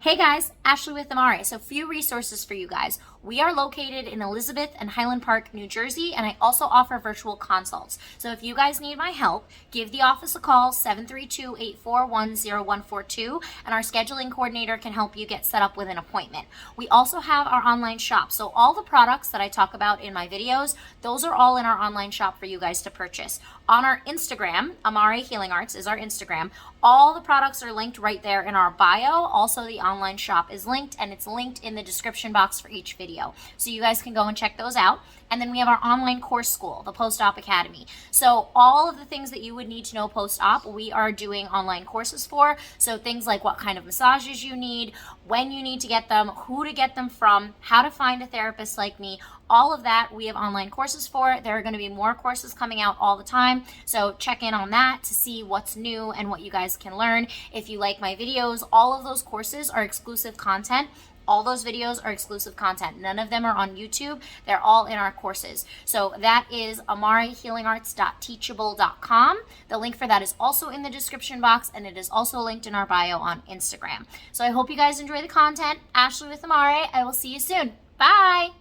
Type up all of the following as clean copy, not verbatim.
Hey guys, Ashley with Amare. So, few resources for you guys. We are located in Elizabeth and Highland Park, New Jersey, and I also offer virtual consults. So, if you guys need my help, give the office a call, 732-841-0142, and our scheduling coordinator can help you get set up with an appointment. We also have our online shop. So, all the products that I talk about in my videos, those are all in our online shop for you guys to purchase. On our Instagram, Amare Healing Arts is our Instagram. All the products are linked right there in our bio. Also, the online shop is linked, and it's linked in the description box for each video. So you guys can go and check those out. And then we have our online course school, the Post-op Academy. So all of the things that you would need to know post-op, we are doing online courses for. So things like what kind of massages you need, when you need to get them, who to get them from, how to find a therapist like me, all of that we have online courses for. There are going to be more courses coming out all the time. So check in on that to see what's new and what you guys can learn. If you like my videos, all of those courses are exclusive content. All those videos are exclusive content. None of them are on YouTube. They're all in our courses. So that is amarehealingarts.teachable.com. The link for that is also in the description box, and it is also linked in our bio on Instagram. So I hope you guys enjoy the content. Ashley with Amare. I will see you soon. Bye.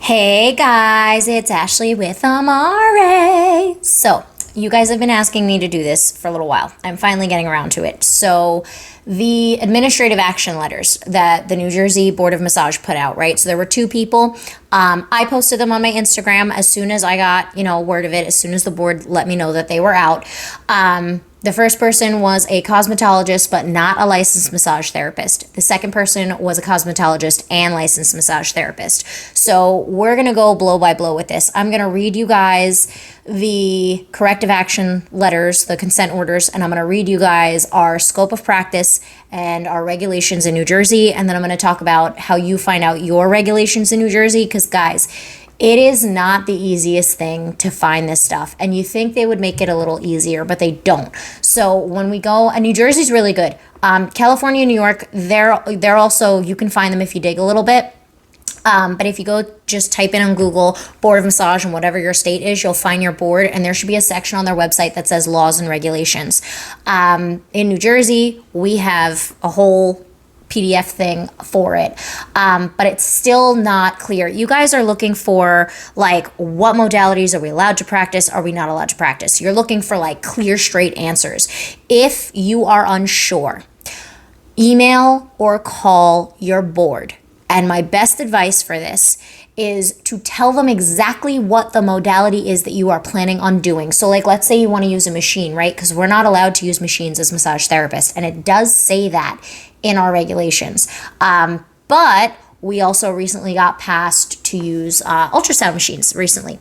Hey guys, it's Ashley with Amare. So, you guys have been asking me to do this for a little while. I'm finally getting around to it. So, the administrative action letters that the New Jersey Board of Massage put out, right? So there were two people. I posted them on my Instagram as soon as I got, word of it, as soon as the board let me know that they were out. The first person was a cosmetologist, but not a licensed massage therapist. The second person was a cosmetologist and licensed massage therapist. So we're going to go blow by blow with this. I'm going to read you guys the corrective action letters, the consent orders, and I'm going to read you guys our scope of practice and our regulations in New Jersey. And then I'm going to talk about how you find out your regulations in New Jersey. Because guys, it is not the easiest thing to find this stuff. And you think they would make it a little easier, but they don't. So when we go, and New Jersey's really good. California, New York, they're also, you can find them if you dig a little bit. But if you go just type in on Google Board of Massage and whatever your state is, you'll find your board, and there should be a section on their website that says laws and regulations. In New Jersey, we have a whole PDF thing for it, but it's still not clear. You guys are looking for like, what modalities are we allowed to practice? Are we not allowed to practice? You're looking for like clear, straight answers. If you are unsure, email or call your board. And my best advice for this is to tell them exactly what the modality is that you are planning on doing. So like, let's say you want to use a machine, right? Because we're not allowed to use machines as massage therapists. And it does say that in our regulations. But we also recently got passed to use ultrasound machines recently.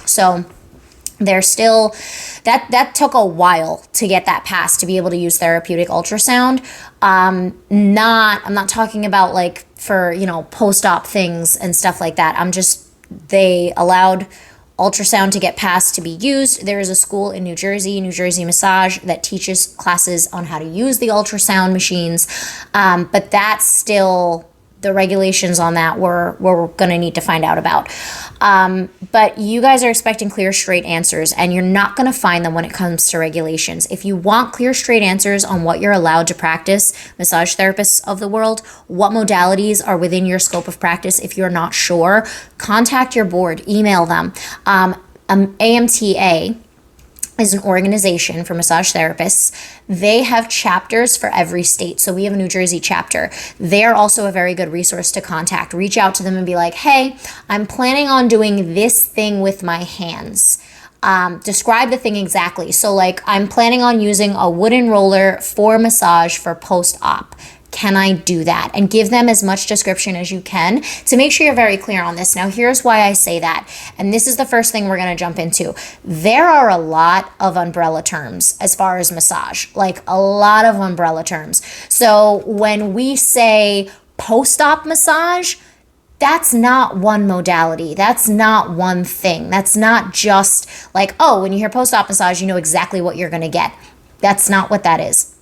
So they're still, that took a while to get that passed to be able to use therapeutic ultrasound. I'm not talking about like for, post-op things and stuff like that. They allowed ultrasound to get passed to be used. There is a school in New Jersey Massage, that teaches classes on how to use the ultrasound machines. But that's still, the regulations on that we're going to need to find out about. But you guys are expecting clear, straight answers, and you're not going to find them when it comes to regulations. If you want clear, straight answers on what you're allowed to practice, massage therapists of the world, what modalities are within your scope of practice, if you're not sure, contact your board, email them. AMTA is an organization for massage therapists. They have chapters for every state. So we have a New Jersey chapter. They're also a very good resource to contact. Reach out to them and be like, hey, I'm planning on doing this thing with my hands. Describe the thing exactly. So like, I'm planning on using a wooden roller for massage for post-op. Can I do that? And give them as much description as you can to make sure you're very clear on this. Now, here's why I say that. And this is the first thing we're going to jump into. There are a lot of umbrella terms as far as massage, like a lot of umbrella terms. So when we say post-op massage, that's not one modality. That's not one thing. That's not just like, oh, when you hear post-op massage, you know exactly what you're going to get. That's not what that is.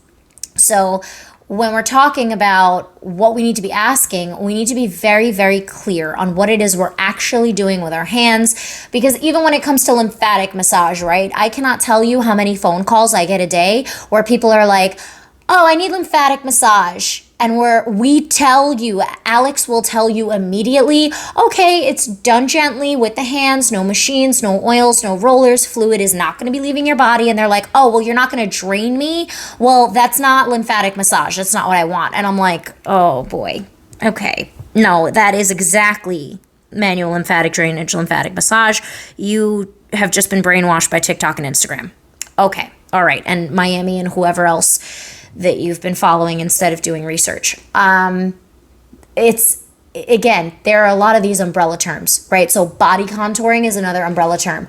So when we're talking about what we need to be asking, we need to be very, very clear on what it is we're actually doing with our hands. Because even when it comes to lymphatic massage, right? I cannot tell you how many phone calls I get a day where people are like, oh, I need lymphatic massage. and we tell you, Alex will tell you immediately, okay, it's done gently with the hands, no machines, no oils, no rollers, fluid is not going to be leaving your body. And they're like, oh, well, you're not going to drain me. Well, that's not lymphatic massage. That's not what I want. And I'm like, oh boy. Okay. No, that is exactly manual lymphatic drainage, lymphatic massage. You have just been brainwashed by TikTok and Instagram. Okay. All right. And Miami and whoever else that you've been following instead of doing research. It's, again, there are a lot of these umbrella terms, right? So body contouring is another umbrella term.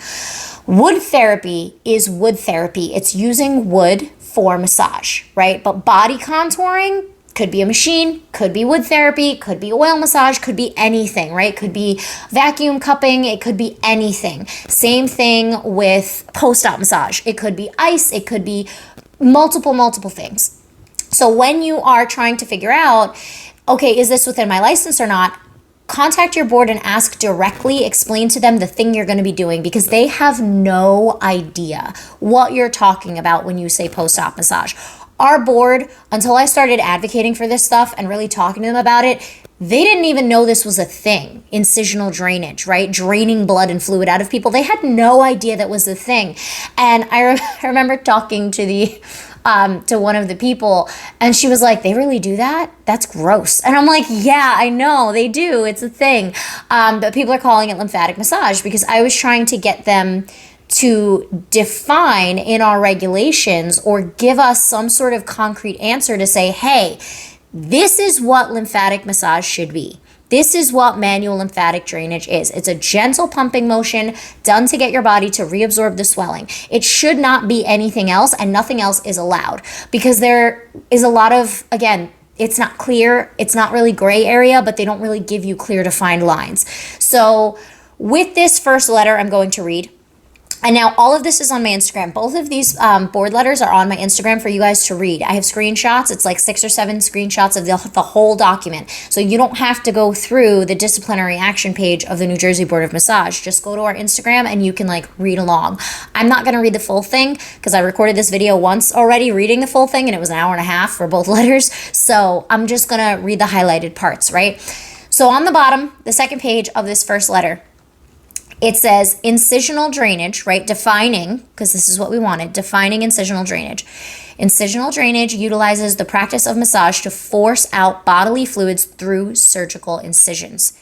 Wood therapy is wood therapy. It's using wood for massage, right? But body contouring could be a machine, could be wood therapy, could be oil massage, could be anything, right? Could be vacuum cupping, it could be anything. Same thing with post-op massage. It could be ice, it could be multiple things. So when you are trying to figure out, okay, is this within my license or not? Contact your board and ask directly, explain to them the thing you're going to be doing, because they have no idea what you're talking about when you say post-op massage. Our board, until I started advocating for this stuff and really talking to them about it, they didn't even know this was a thing. Incisional drainage, right? Draining blood and fluid out of people. They had no idea that was a thing. And I remember talking to to one of the people, and she was like, they really do that? That's gross. And I'm like, yeah, I know, they do. It's a thing. But people are calling it lymphatic massage because I was trying to get them to define in our regulations or give us some sort of concrete answer to say, hey, this is what lymphatic massage should be. This is what manual lymphatic drainage is. It's a gentle pumping motion done to get your body to reabsorb the swelling. It should not be anything else, and nothing else is allowed, because there is a lot of, again, it's not clear, it's not really gray area, but they don't really give you clear defined lines. So with this first letter I'm going to read, and now all of this is on my Instagram. Both of these board letters are on my Instagram for you guys to read. I have screenshots. It's like 6 or 7 screenshots of the whole document. So you don't have to go through the disciplinary action page of the New Jersey Board of Massage. Just go to our Instagram and you can like read along. I'm not going to read the full thing because I recorded this video once already reading the full thing and it was an hour and a half for both letters. So I'm just going to read the highlighted parts, right? So on the bottom, the second page of this first letter, it says incisional drainage, right? Defining, because this is what we wanted, defining incisional drainage. Incisional drainage utilizes the practice of massage to force out bodily fluids through surgical incisions.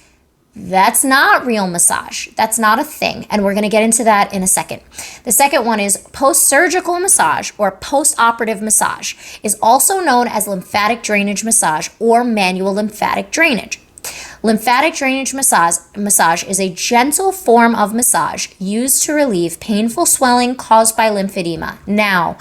That's not real massage. That's not a thing. And we're going to get into that in a second. The second one is post-surgical massage or post-operative massage is also known as lymphatic drainage massage or manual lymphatic drainage. Lymphatic drainage massage is a gentle form of massage used to relieve painful swelling caused by lymphedema. Now,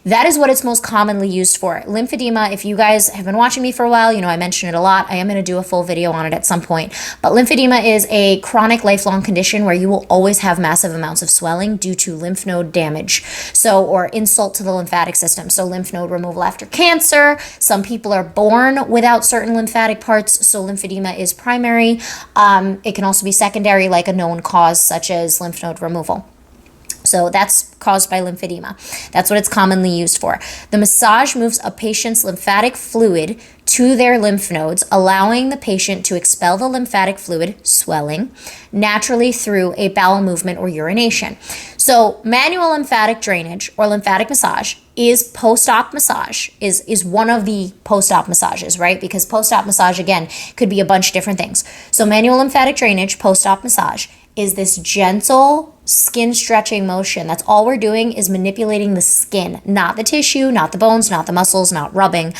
that is what it's most commonly used for. Lymphedema, if you guys have been watching me for a while, you know I mention it a lot. I am going to do a full video on it at some point. But lymphedema is a chronic lifelong condition where you will always have massive amounts of swelling due to lymph node damage. So, or insult to the lymphatic system. So lymph node removal after cancer. Some people are born without certain lymphatic parts. So lymphedema is primary. It can also be secondary, like a known cause such as lymph node removal. So that's caused by lymphedema. That's what it's commonly used for. The massage moves a patient's lymphatic fluid to their lymph nodes, allowing the patient to expel the lymphatic fluid, swelling, naturally through a bowel movement or urination. So manual lymphatic drainage or lymphatic massage is post-op massage, is one of the post-op massages, right? Because post-op massage, again, could be a bunch of different things. So manual lymphatic drainage, post-op massage, is this gentle skin stretching motion. That's all we're doing is manipulating the skin, not the tissue, not the bones, not the muscles, not rubbing.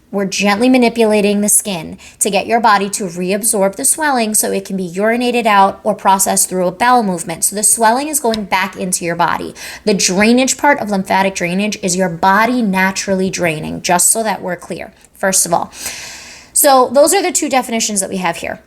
We're gently manipulating the skin to get your body to reabsorb the swelling so it can be urinated out or processed through a bowel movement. So the swelling is going back into your body. The drainage part of lymphatic drainage is your body naturally draining, just so that we're clear, first of all. So those are the two definitions that we have here.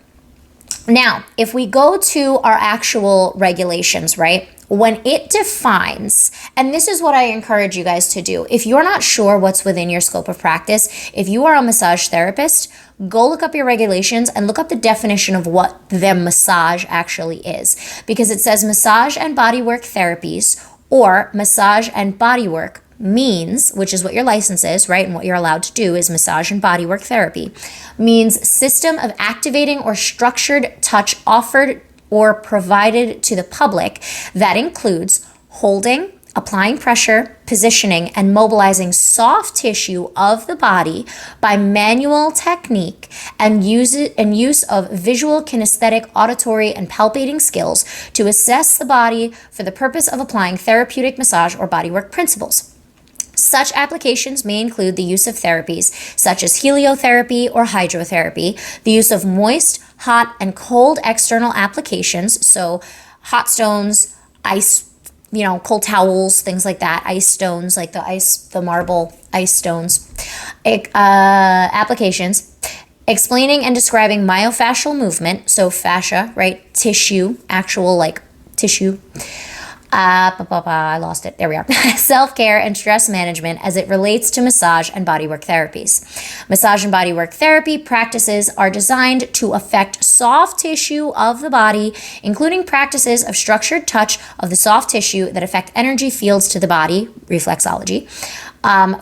Now, if we go to our actual regulations, right, when it defines, and this is what I encourage you guys to do, if you're not sure what's within your scope of practice, if you are a massage therapist, go look up your regulations and look up the definition of what the massage actually is. Because it says massage and bodywork therapies or massage and bodywork means, which is what your license is, right? And what you're allowed to do is massage and bodywork therapy, means system of activating or structured touch offered or provided to the public that includes holding, applying pressure, positioning, and mobilizing soft tissue of the body by manual technique and use of visual, kinesthetic, auditory, and palpating skills to assess the body for the purpose of applying therapeutic massage or bodywork principles. Such applications may include the use of therapies such as heliotherapy or hydrotherapy, the use of moist, hot, and cold external applications, so hot stones, ice, cold towels, things like that, ice stones, like the marble ice stones, applications, explaining and describing myofascial movement, so fascia, right, tissue, actual like tissue, I lost it. There we are. Self-care and stress management as it relates to massage and bodywork therapies. Massage and bodywork therapy practices are designed to affect soft tissue of the body, including practices of structured touch of the soft tissue that affect energy fields to the body, reflexology,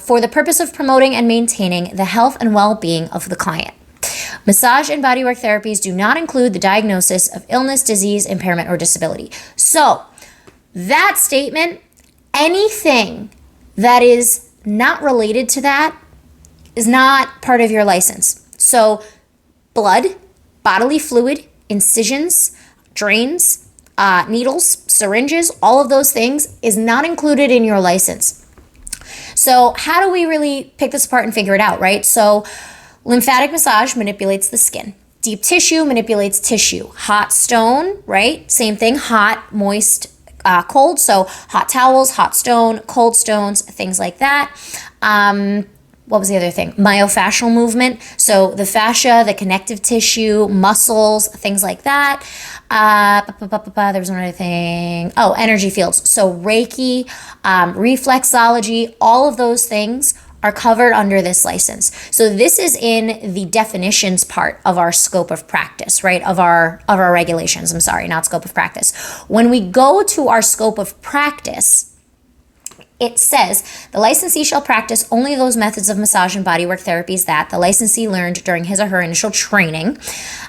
for the purpose of promoting and maintaining the health and well-being of the client. Massage and bodywork therapies do not include the diagnosis of illness, disease, impairment, or disability. So, that statement, anything that is not related to that is not part of your license. So blood, bodily fluid, incisions, drains, needles, syringes, all of those things is not included in your license. So how do we really pick this apart and figure it out, right? So lymphatic massage manipulates the skin. Deep tissue manipulates tissue. Hot stone, right? Same thing, hot, moist, cold, so hot towels, hot stone, cold stones, things like that. What was the other thing? Myofascial movement, so the fascia, the connective tissue, muscles, things like that. There was another thing. Oh, energy fields, so Reiki, reflexology, all of those things are covered under this license. So this is in the definitions part of our scope of practice, right? Of our regulations. I'm sorry, not scope of practice. When we go to our scope of practice, it says the licensee shall practice only those methods of massage and bodywork therapies that the licensee learned during his or her initial training,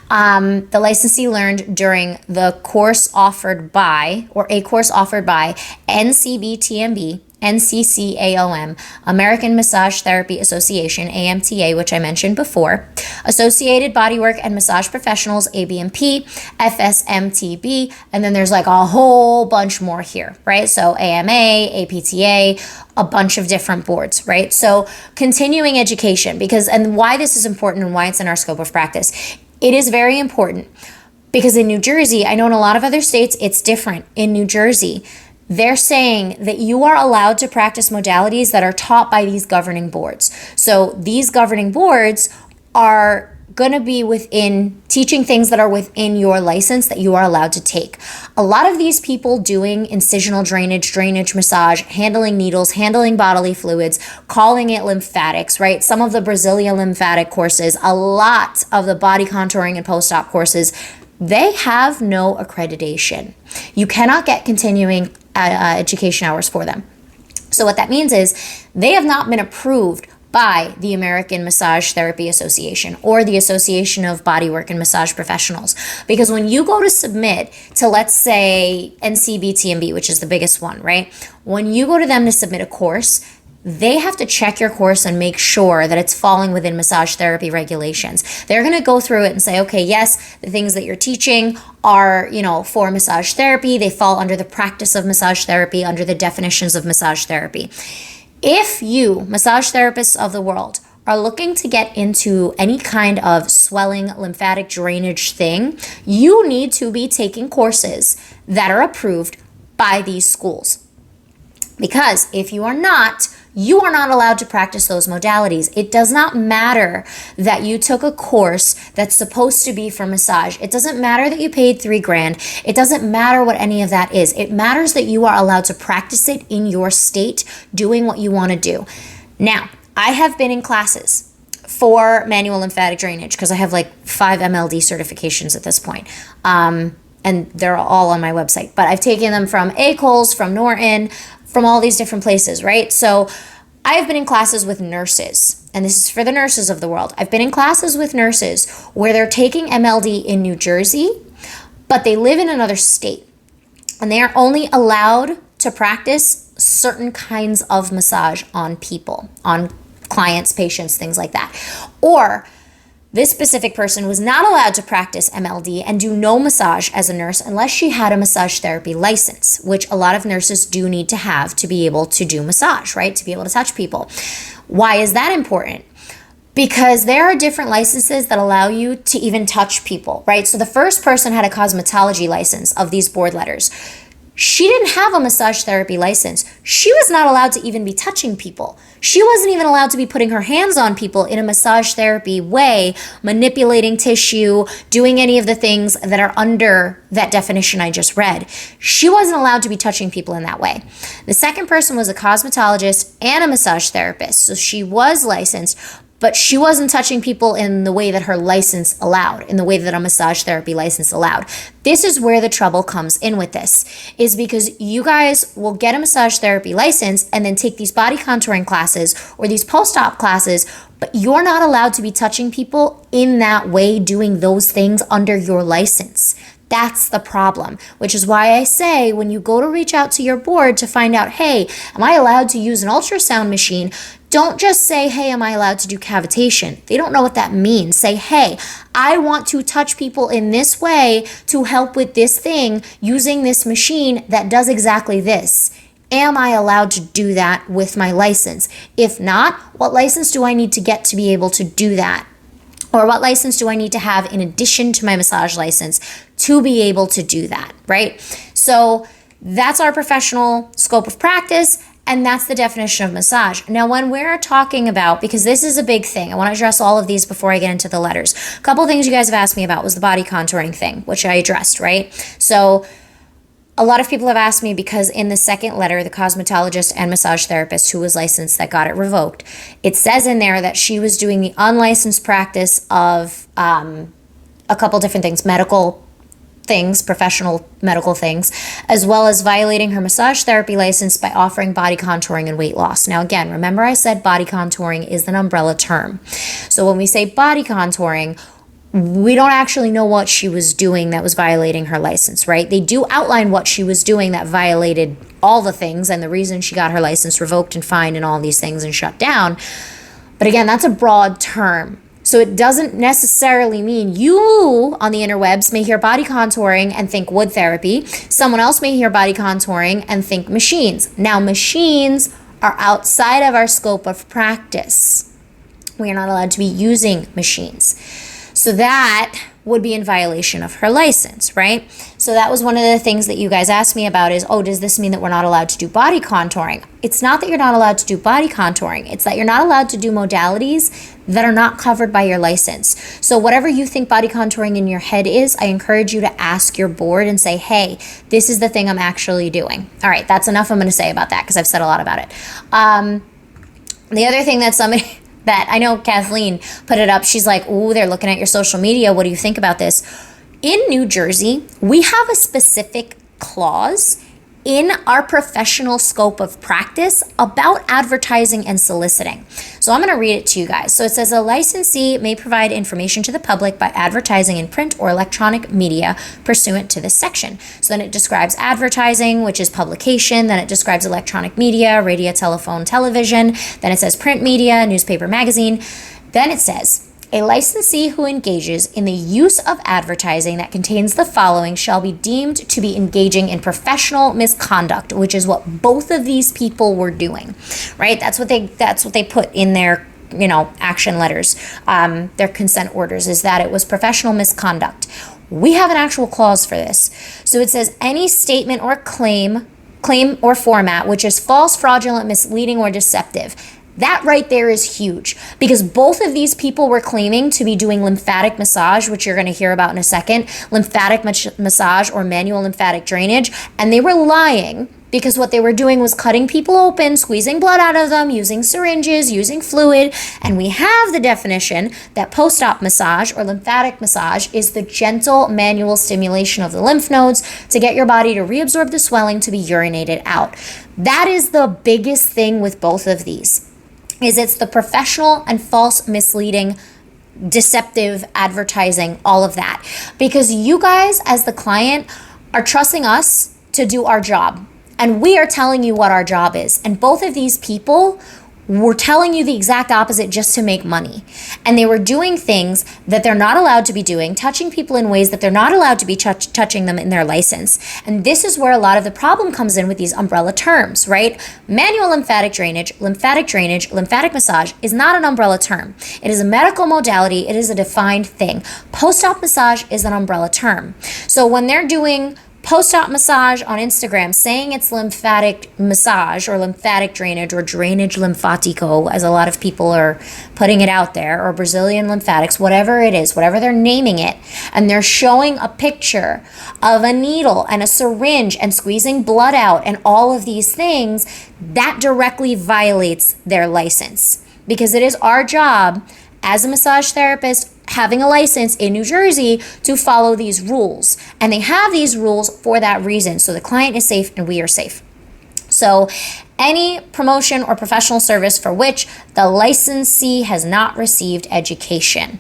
the licensee learned during the course offered by, or a course offered by NCBTMB, NCCAOM, American Massage Therapy Association, AMTA, which I mentioned before, Associated Bodywork and Massage Professionals, ABMP, FSMTB, and then there's like a whole bunch more here, right? So AMA, APTA, a bunch of different boards, right? So continuing education, and why this is important and why it's in our scope of practice. It is very important because in New Jersey, I know in a lot of other states, it's different. In New Jersey, they're saying that you are allowed to practice modalities that are taught by these governing boards. So these governing boards are going to be within teaching things that are within your license that you are allowed to take. A lot of these people doing incisional drainage massage, handling needles, handling bodily fluids, calling it lymphatics, right? Some of the Brazilian lymphatic courses, a lot of the body contouring and postop courses, they have no accreditation. You cannot get continuing education hours for them. So what that means is they have not been approved by the American Massage Therapy Association or the Association of Bodywork and Massage Professionals. Because when you go to submit to, let's say, NCBTMB, which is the biggest one, right? When you go to them to submit a course, they have to check your course and make sure that it's falling within massage therapy regulations. They're going to go through it and say, okay, yes, the things that you're teaching are, for massage therapy. They fall under the practice of massage therapy, under the definitions of massage therapy. If you, massage therapists of the world, are looking to get into any kind of swelling, lymphatic drainage thing, you need to be taking courses that are approved by these schools. Because if you are not allowed to practice those modalities. It does not matter that you took a course that's supposed to be for massage. It doesn't matter that you paid $3,000. It doesn't matter what any of that is. It matters that you are allowed to practice it in your state, doing what you want to do. Now, I have been in classes for manual lymphatic drainage because I have like 5 MLD certifications at this point. And they're all on my website. But I've taken them from ACOLS, from Norton, from all these different places, right? So I've been in classes with nurses, and this is for the nurses of the world. I've been in classes with nurses where they're taking MLD in New Jersey, but they live in another state, and they are only allowed to practice certain kinds of massage on people, on clients, patients, things like that. Or this specific person was not allowed to practice MLD and do no massage as a nurse unless she had a massage therapy license, which a lot of nurses do need to have to be able to do massage, right? To be able to touch people. Why is that important? Because there are different licenses that allow you to even touch people, right? So the first person had a cosmetology license of these board letters. She didn't have a massage therapy license. She was not allowed to even be touching people. She wasn't even allowed to be putting her hands on people in a massage therapy way, manipulating tissue, doing any of the things that are under that definition I just read. She wasn't allowed to be touching people in that way. The second person was a cosmetologist and a massage therapist. So she was licensed, but she wasn't touching people in the way that her license allowed, in the way that a massage therapy license allowed. This is where the trouble comes in with this, is because you guys will get a massage therapy license and then take these body contouring classes or these post-op classes, but you're not allowed to be touching people in that way, doing those things under your license. That's the problem, which is why I say when you go to reach out to your board to find out, hey, am I allowed to use an ultrasound machine? Don't just say, hey, am I allowed to do cavitation? They don't know what that means. Say, hey, I want to touch people in this way to help with this thing using this machine that does exactly this. Am I allowed to do that with my license? If not, what license do I need to get to be able to do that? Or what license do I need to have in addition to my massage license to be able to do that, right? So that's our professional scope of practice, and that's the definition of massage. Now, when we're talking about, because this is a big thing, I want to address all of these before I get into the letters. A couple of things you guys have asked me about was the body contouring thing, which I addressed, right? So a lot of people have asked me because in the second letter, the cosmetologist and massage therapist who was licensed that got it revoked, it says in there that she was doing the unlicensed practice of a couple different things, medical things, professional medical things, as well as violating her massage therapy license by offering body contouring and weight loss. Now, again, remember I said body contouring is an umbrella term. So when we say body contouring, we don't actually know what she was doing that was violating her license, right? They do outline what she was doing that violated all the things and the reason she got her license revoked and fined and all these things and shut down. But again, that's a broad term. So it doesn't necessarily mean you on the interwebs may hear body contouring and think wood therapy. Someone else may hear body contouring and think machines. Now, machines are outside of our scope of practice. We are not allowed to be using machines. So that would be in violation of her license, right? So that was one of the things that you guys asked me about is, oh, does this mean that we're not allowed to do body contouring? It's not that you're not allowed to do body contouring. It's that you're not allowed to do modalities that are not covered by your license. So whatever you think body contouring in your head is, I encourage you to ask your board and say, hey, this is the thing I'm actually doing. All right, that's enough I'm going to say about that because I've said a lot about it. The other thing that somebody... that I know Kathleen put it up. She's like, ooh, they're looking at your social media. What do you think about this? In New Jersey, we have a specific clause in our professional scope of practice about advertising and soliciting. So I'm going to read it to you guys. So it says a licensee may provide information to the public by advertising in print or electronic media pursuant to this section. So then it describes advertising, which is publication. Then it describes electronic media, radio, telephone, television. Then it says print media, newspaper, magazine. Then it says a licensee who engages in the use of advertising that contains the following shall be deemed to be engaging in professional misconduct, which is what both of these people were doing, right? That's what they put in their, action letters, their consent orders, is that it was professional misconduct. We have an actual clause for this. So it says any statement or claim or format which is false, fraudulent, misleading, or deceptive, That right there is huge because both of these people were claiming to be doing lymphatic massage, which you're going to hear about in a second, lymphatic massage or manual lymphatic drainage, and they were lying because what they were doing was cutting people open, squeezing blood out of them, using syringes, using fluid, and we have the definition that post-op massage or lymphatic massage is the gentle manual stimulation of the lymph nodes to get your body to reabsorb the swelling to be urinated out. That is the biggest thing with both of these. Is it's the professional and false, misleading, deceptive advertising, all of that. Because you guys, as the client, are trusting us to do our job. And we are telling you what our job is. And both of these people were telling you the exact opposite just to make money. And they were doing things that they're not allowed to be doing, touching people in ways that they're not allowed to be touching them in their license. And this is where a lot of the problem comes in with these umbrella terms, right? Manual lymphatic drainage, lymphatic massage is not an umbrella term. It is a medical modality. It is a defined thing. Post-op massage is an umbrella term. So when they're doing post-op massage on Instagram saying it's lymphatic massage or lymphatic drainage or drainage lymphatico, as a lot of people are putting it out there, or Brazilian lymphatics, whatever it is, whatever they're naming it, and they're showing a picture of a needle and a syringe and squeezing blood out and all of these things, that directly violates their license. Because it is our job as a massage therapist having a license in New Jersey to follow these rules. And they have these rules for that reason. So the client is safe and we are safe. So any promotion or professional service for which the licensee has not received education.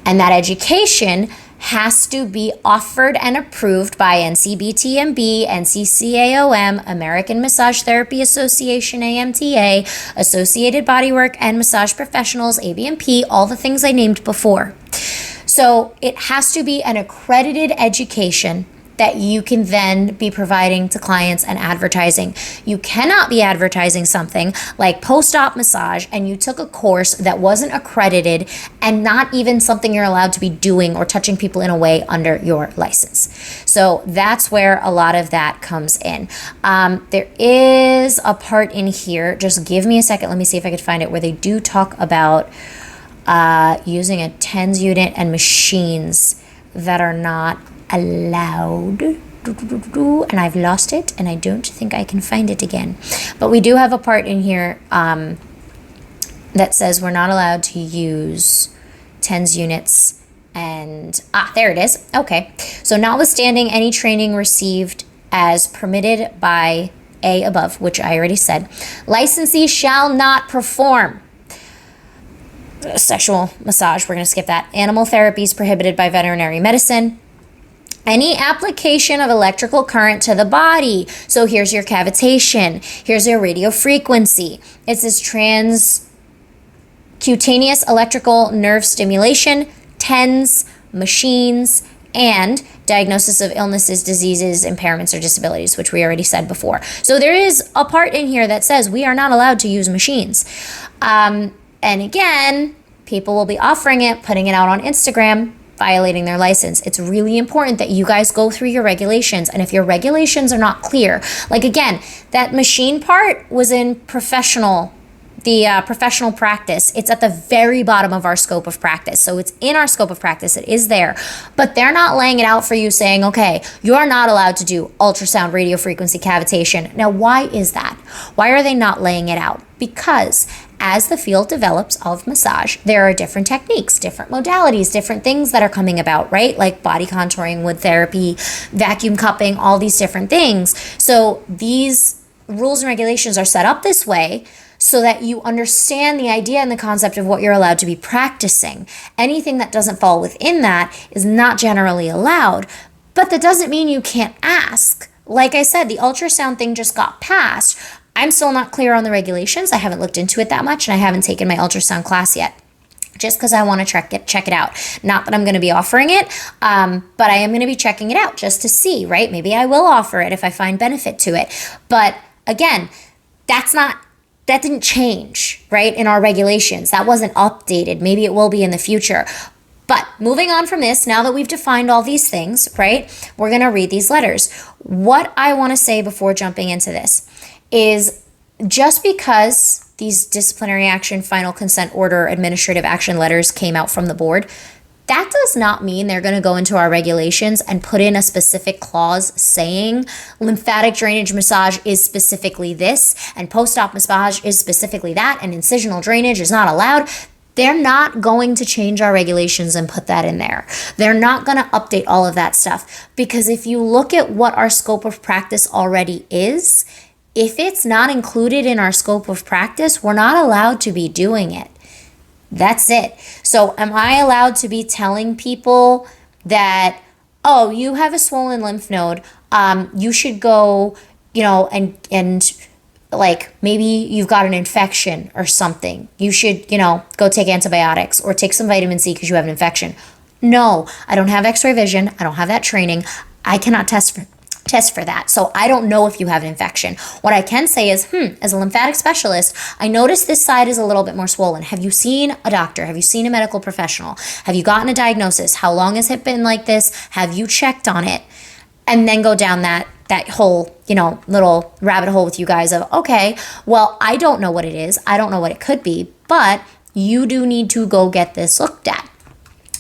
And that education has to be offered and approved by NCBTMB, NCCAOM, American Massage Therapy Association, AMTA, Associated Bodywork and Massage Professionals, ABMP, all the things I named before. So it has to be an accredited education that you can then be providing to clients and advertising. You cannot be advertising something like post-op massage and you took a course that wasn't accredited and not even something you're allowed to be doing or touching people in a way under your license. So that's where a lot of that comes in. There is a part in here, just give me a second, let me see if I could find it, where they do talk about using a TENS unit and machines that are not allowed, and I've lost it and I don't think I can find it again, but we do have a part in here that says we're not allowed to use TENS units, and there it is. Okay, so notwithstanding any training received as permitted by A above, which I already said, licensee shall not perform sexual massage, we're going to skip that, animal therapy is prohibited by veterinary medicine, any application of electrical current to the body. So here's your cavitation. Here's your radio frequency. It says transcutaneous electrical nerve stimulation, TENS, machines, and diagnosis of illnesses, diseases, impairments, or disabilities, which we already said before. So there is a part in here that says we are not allowed to use machines. And again, people will be offering it, putting it out on Instagram, violating their license. It's really important that you guys go through your regulations. And if your regulations are not clear, like again, that machine part was in professional practice. It's at the very bottom of our scope of practice. So it's in our scope of practice. It is there. But they're not laying it out for you saying, okay, you're not allowed to do ultrasound radio frequency cavitation. Now, why is that? Why are they not laying it out? Because as the field develops of massage, there are different techniques, different modalities, different things that are coming about, right? Like body contouring, wood therapy, vacuum cupping, all these different things. So these rules and regulations are set up this way so that you understand the idea and the concept of what you're allowed to be practicing. Anything that doesn't fall within that is not generally allowed, but that doesn't mean you can't ask. Like I said, the ultrasound thing just got passed. I'm still not clear on the regulations. I haven't looked into it that much, and I haven't taken my ultrasound class yet, just because I want to check it out. Not that I'm going to be offering it, but I am going to be checking it out just to see, right? Maybe I will offer it if I find benefit to it. But again, that didn't change, right, in our regulations. That wasn't updated. Maybe it will be in the future. But moving on from this, now that we've defined all these things, right, we're going to read these letters. What I want to say before jumping into this is just because these disciplinary action, final consent order, administrative action letters came out from the board, that does not mean they're going to go into our regulations and put in a specific clause saying lymphatic drainage massage is specifically this and post-op massage is specifically that and incisional drainage is not allowed. They're not going to change our regulations and put that in there. They're not going to update all of that stuff, because if you look at what our scope of practice already is, if it's not included in our scope of practice, we're not allowed to be doing it. That's it. So am I allowed to be telling people that, oh, you have a swollen lymph node, you should go, and like maybe you've got an infection or something. You should, go take antibiotics or take some vitamin C because you have an infection. No, I don't have x-ray vision. I don't have that training. I cannot test for that. So I don't know if you have an infection. What I can say is, as a lymphatic specialist, I noticed this side is a little bit more swollen. Have you seen a doctor? Have you seen a medical professional? Have you gotten a diagnosis? How long has it been like this? Have you checked on it? And then go down that whole, little rabbit hole with you guys of, okay, well, I don't know what it is. I don't know what it could be, but you do need to go get this looked at.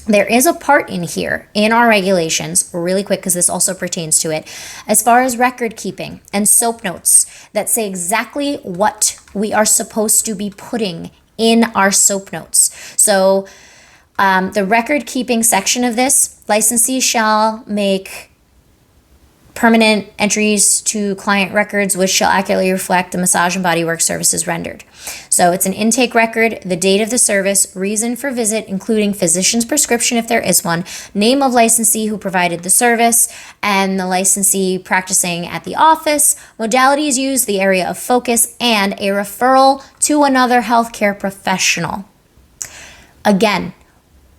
There is a part in here in our regulations, really quick, because this also pertains to it, as far as record keeping and soap notes that say exactly what we are supposed to be putting in our soap notes. So the record keeping section of this, licensees shall make permanent entries to client records which shall accurately reflect the massage and bodywork services rendered. So it's an intake record, the date of the service, reason for visit, including physician's prescription if there is one, name of licensee who provided the service, and the licensee practicing at the office, modalities used, the area of focus, and a referral to another healthcare professional. Again,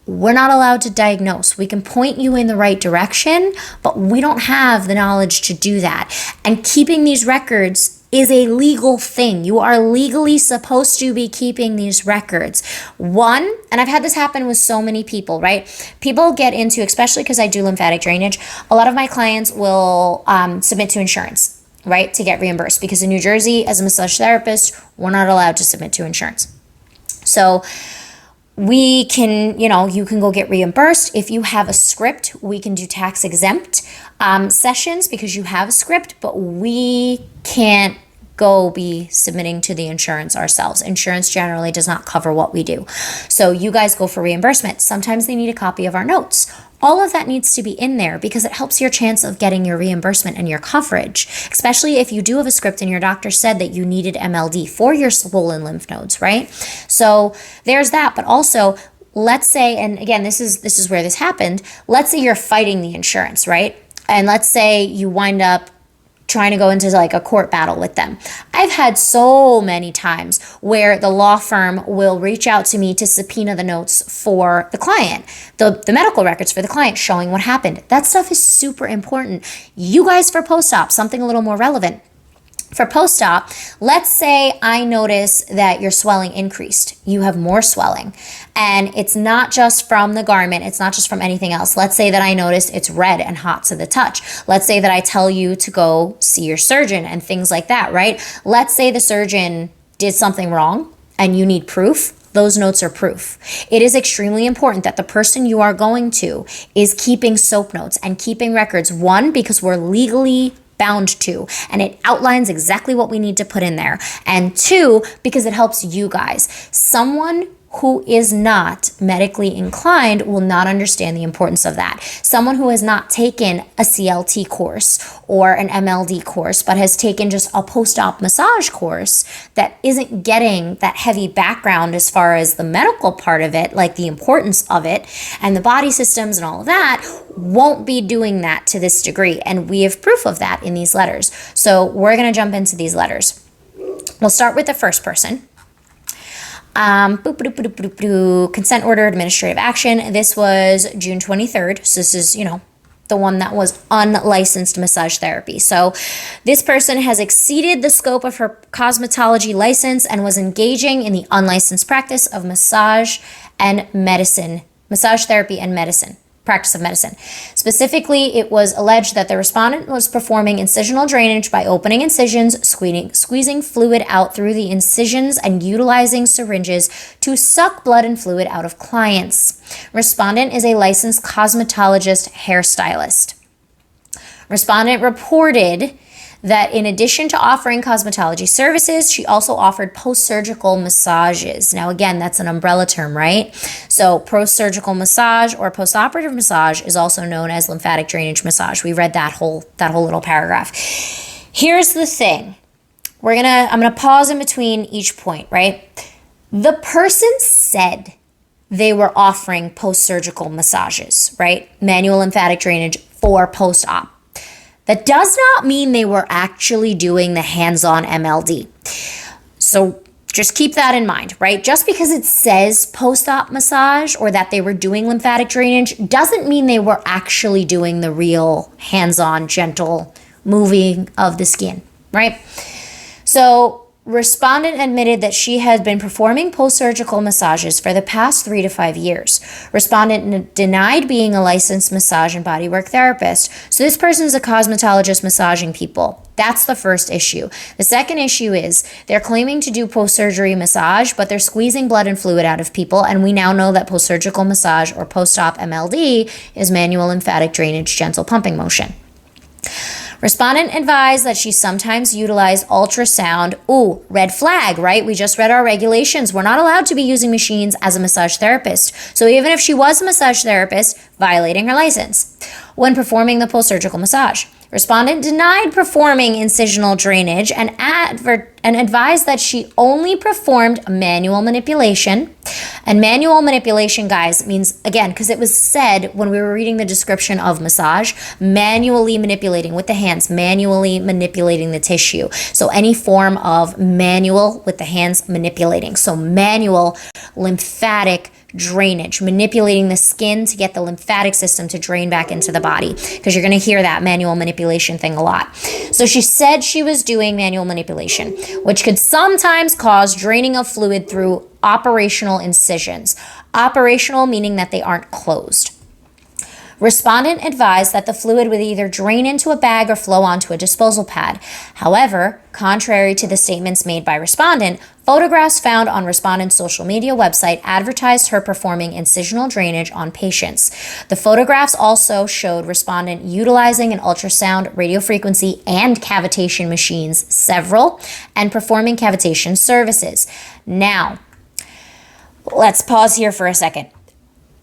we're not allowed to diagnose. We can point you in the right direction, but we don't have the knowledge to do that. And keeping these records is a legal thing. You are legally supposed to be keeping these records. One, and I've had this happen with so many people, right? People get into, especially because I do lymphatic drainage, a lot of my clients will submit to insurance, right, to get reimbursed. Because in New Jersey, as a massage therapist, we're not allowed to submit to insurance. So we can, you can go get reimbursed. If you have a script, we can do tax exempt sessions because you have a script, but we can't go be submitting to the insurance ourselves. Insurance generally does not cover what we do. So you guys go for reimbursement. Sometimes they need a copy of our notes. All of that needs to be in there because it helps your chance of getting your reimbursement and your coverage, especially if you do have a script and your doctor said that you needed MLD for your swollen lymph nodes, right? So there's that. But also, let's say, and again, this is where this happened. Let's say you're fighting the insurance, right? And let's say you wind up trying to go into like a court battle with them. I've had so many times where the law firm will reach out to me to subpoena the notes for the client, the medical records for the client showing what happened. That stuff is super important. You guys for post-op, something a little more relevant. For post-op, let's say I notice that your swelling increased. You have more swelling. And it's not just from the garment. It's not just from anything else. Let's say that I notice it's red and hot to the touch. Let's say that I tell you to go see your surgeon and things like that, right? Let's say the surgeon did something wrong and you need proof. Those notes are proof. It is extremely important that the person you are going to is keeping soap notes and keeping records. One, because we're legally bound to, and it outlines exactly what we need to put in there. And two, because it helps you guys. Someone who is not medically inclined will not understand the importance of that. Someone who has not taken a CLT course or an MLD course, but has taken just a post-op massage course that isn't getting that heavy background as far as the medical part of it, like the importance of it and the body systems and all of that, won't be doing that to this degree. And we have proof of that in these letters. So we're going to jump into these letters. We'll start with the first person. Consent order, administrative action. This was June 23rd. So this is, the one that was unlicensed massage therapy. So this person has exceeded the scope of her cosmetology license and was engaging in the unlicensed practice of massage therapy and medicine. practice of medicine. Specifically, it was alleged that the respondent was performing incisional drainage by opening incisions, squeezing fluid out through the incisions, and utilizing syringes to suck blood and fluid out of clients. Respondent is a licensed cosmetologist hairstylist. Respondent reported that in addition to offering cosmetology services, she also offered post-surgical massages. Now, again, that's an umbrella term, right? So post-surgical massage or post-operative massage is also known as lymphatic drainage massage. We read that whole little paragraph. Here's the thing. I'm gonna pause in between each point, right? The person said they were offering post-surgical massages, right? Manual lymphatic drainage for post-op. That does not mean they were actually doing the hands-on MLD. So just keep that in mind, right? Just because it says post-op massage or that they were doing lymphatic drainage doesn't mean they were actually doing the real hands-on, gentle moving of the skin, right? So respondent admitted that she had been performing post-surgical massages for the past 3 to 5 years. Respondent denied being a licensed massage and bodywork therapist. So this person is a cosmetologist massaging people. That's the first issue. The second issue is they're claiming to do post-surgery massage, but they're squeezing blood and fluid out of people. And we now know that post-surgical massage or post-op MLD is manual lymphatic drainage, gentle pumping motion. Respondent advised that she sometimes utilized ultrasound. Ooh, red flag, right? We just read our regulations. We're not allowed to be using machines as a massage therapist. So even if she was a massage therapist, violating her license when performing the post-surgical massage. Respondent denied performing incisional drainage and advised that she only performed manual manipulation. And manual manipulation, guys, means, again, because it was said when we were reading the description of massage, manually manipulating with the hands, manually manipulating the tissue. So any form of manual with the hands manipulating. So manual lymphatic drainage, manipulating the skin to get the lymphatic system to drain back into the body, because you're going to hear that manual manipulation thing a lot. So she said she was doing manual manipulation, which could sometimes cause draining of fluid through operational incisions. Operational meaning that they aren't closed. Respondent advised that the fluid would either drain into a bag or flow onto a disposal pad. However, contrary to the statements made by respondent, photographs found on respondent's social media website advertised her performing incisional drainage on patients. The photographs also showed respondent utilizing an ultrasound, radiofrequency, and cavitation machines, several, and performing cavitation services. Now, let's pause here for a second.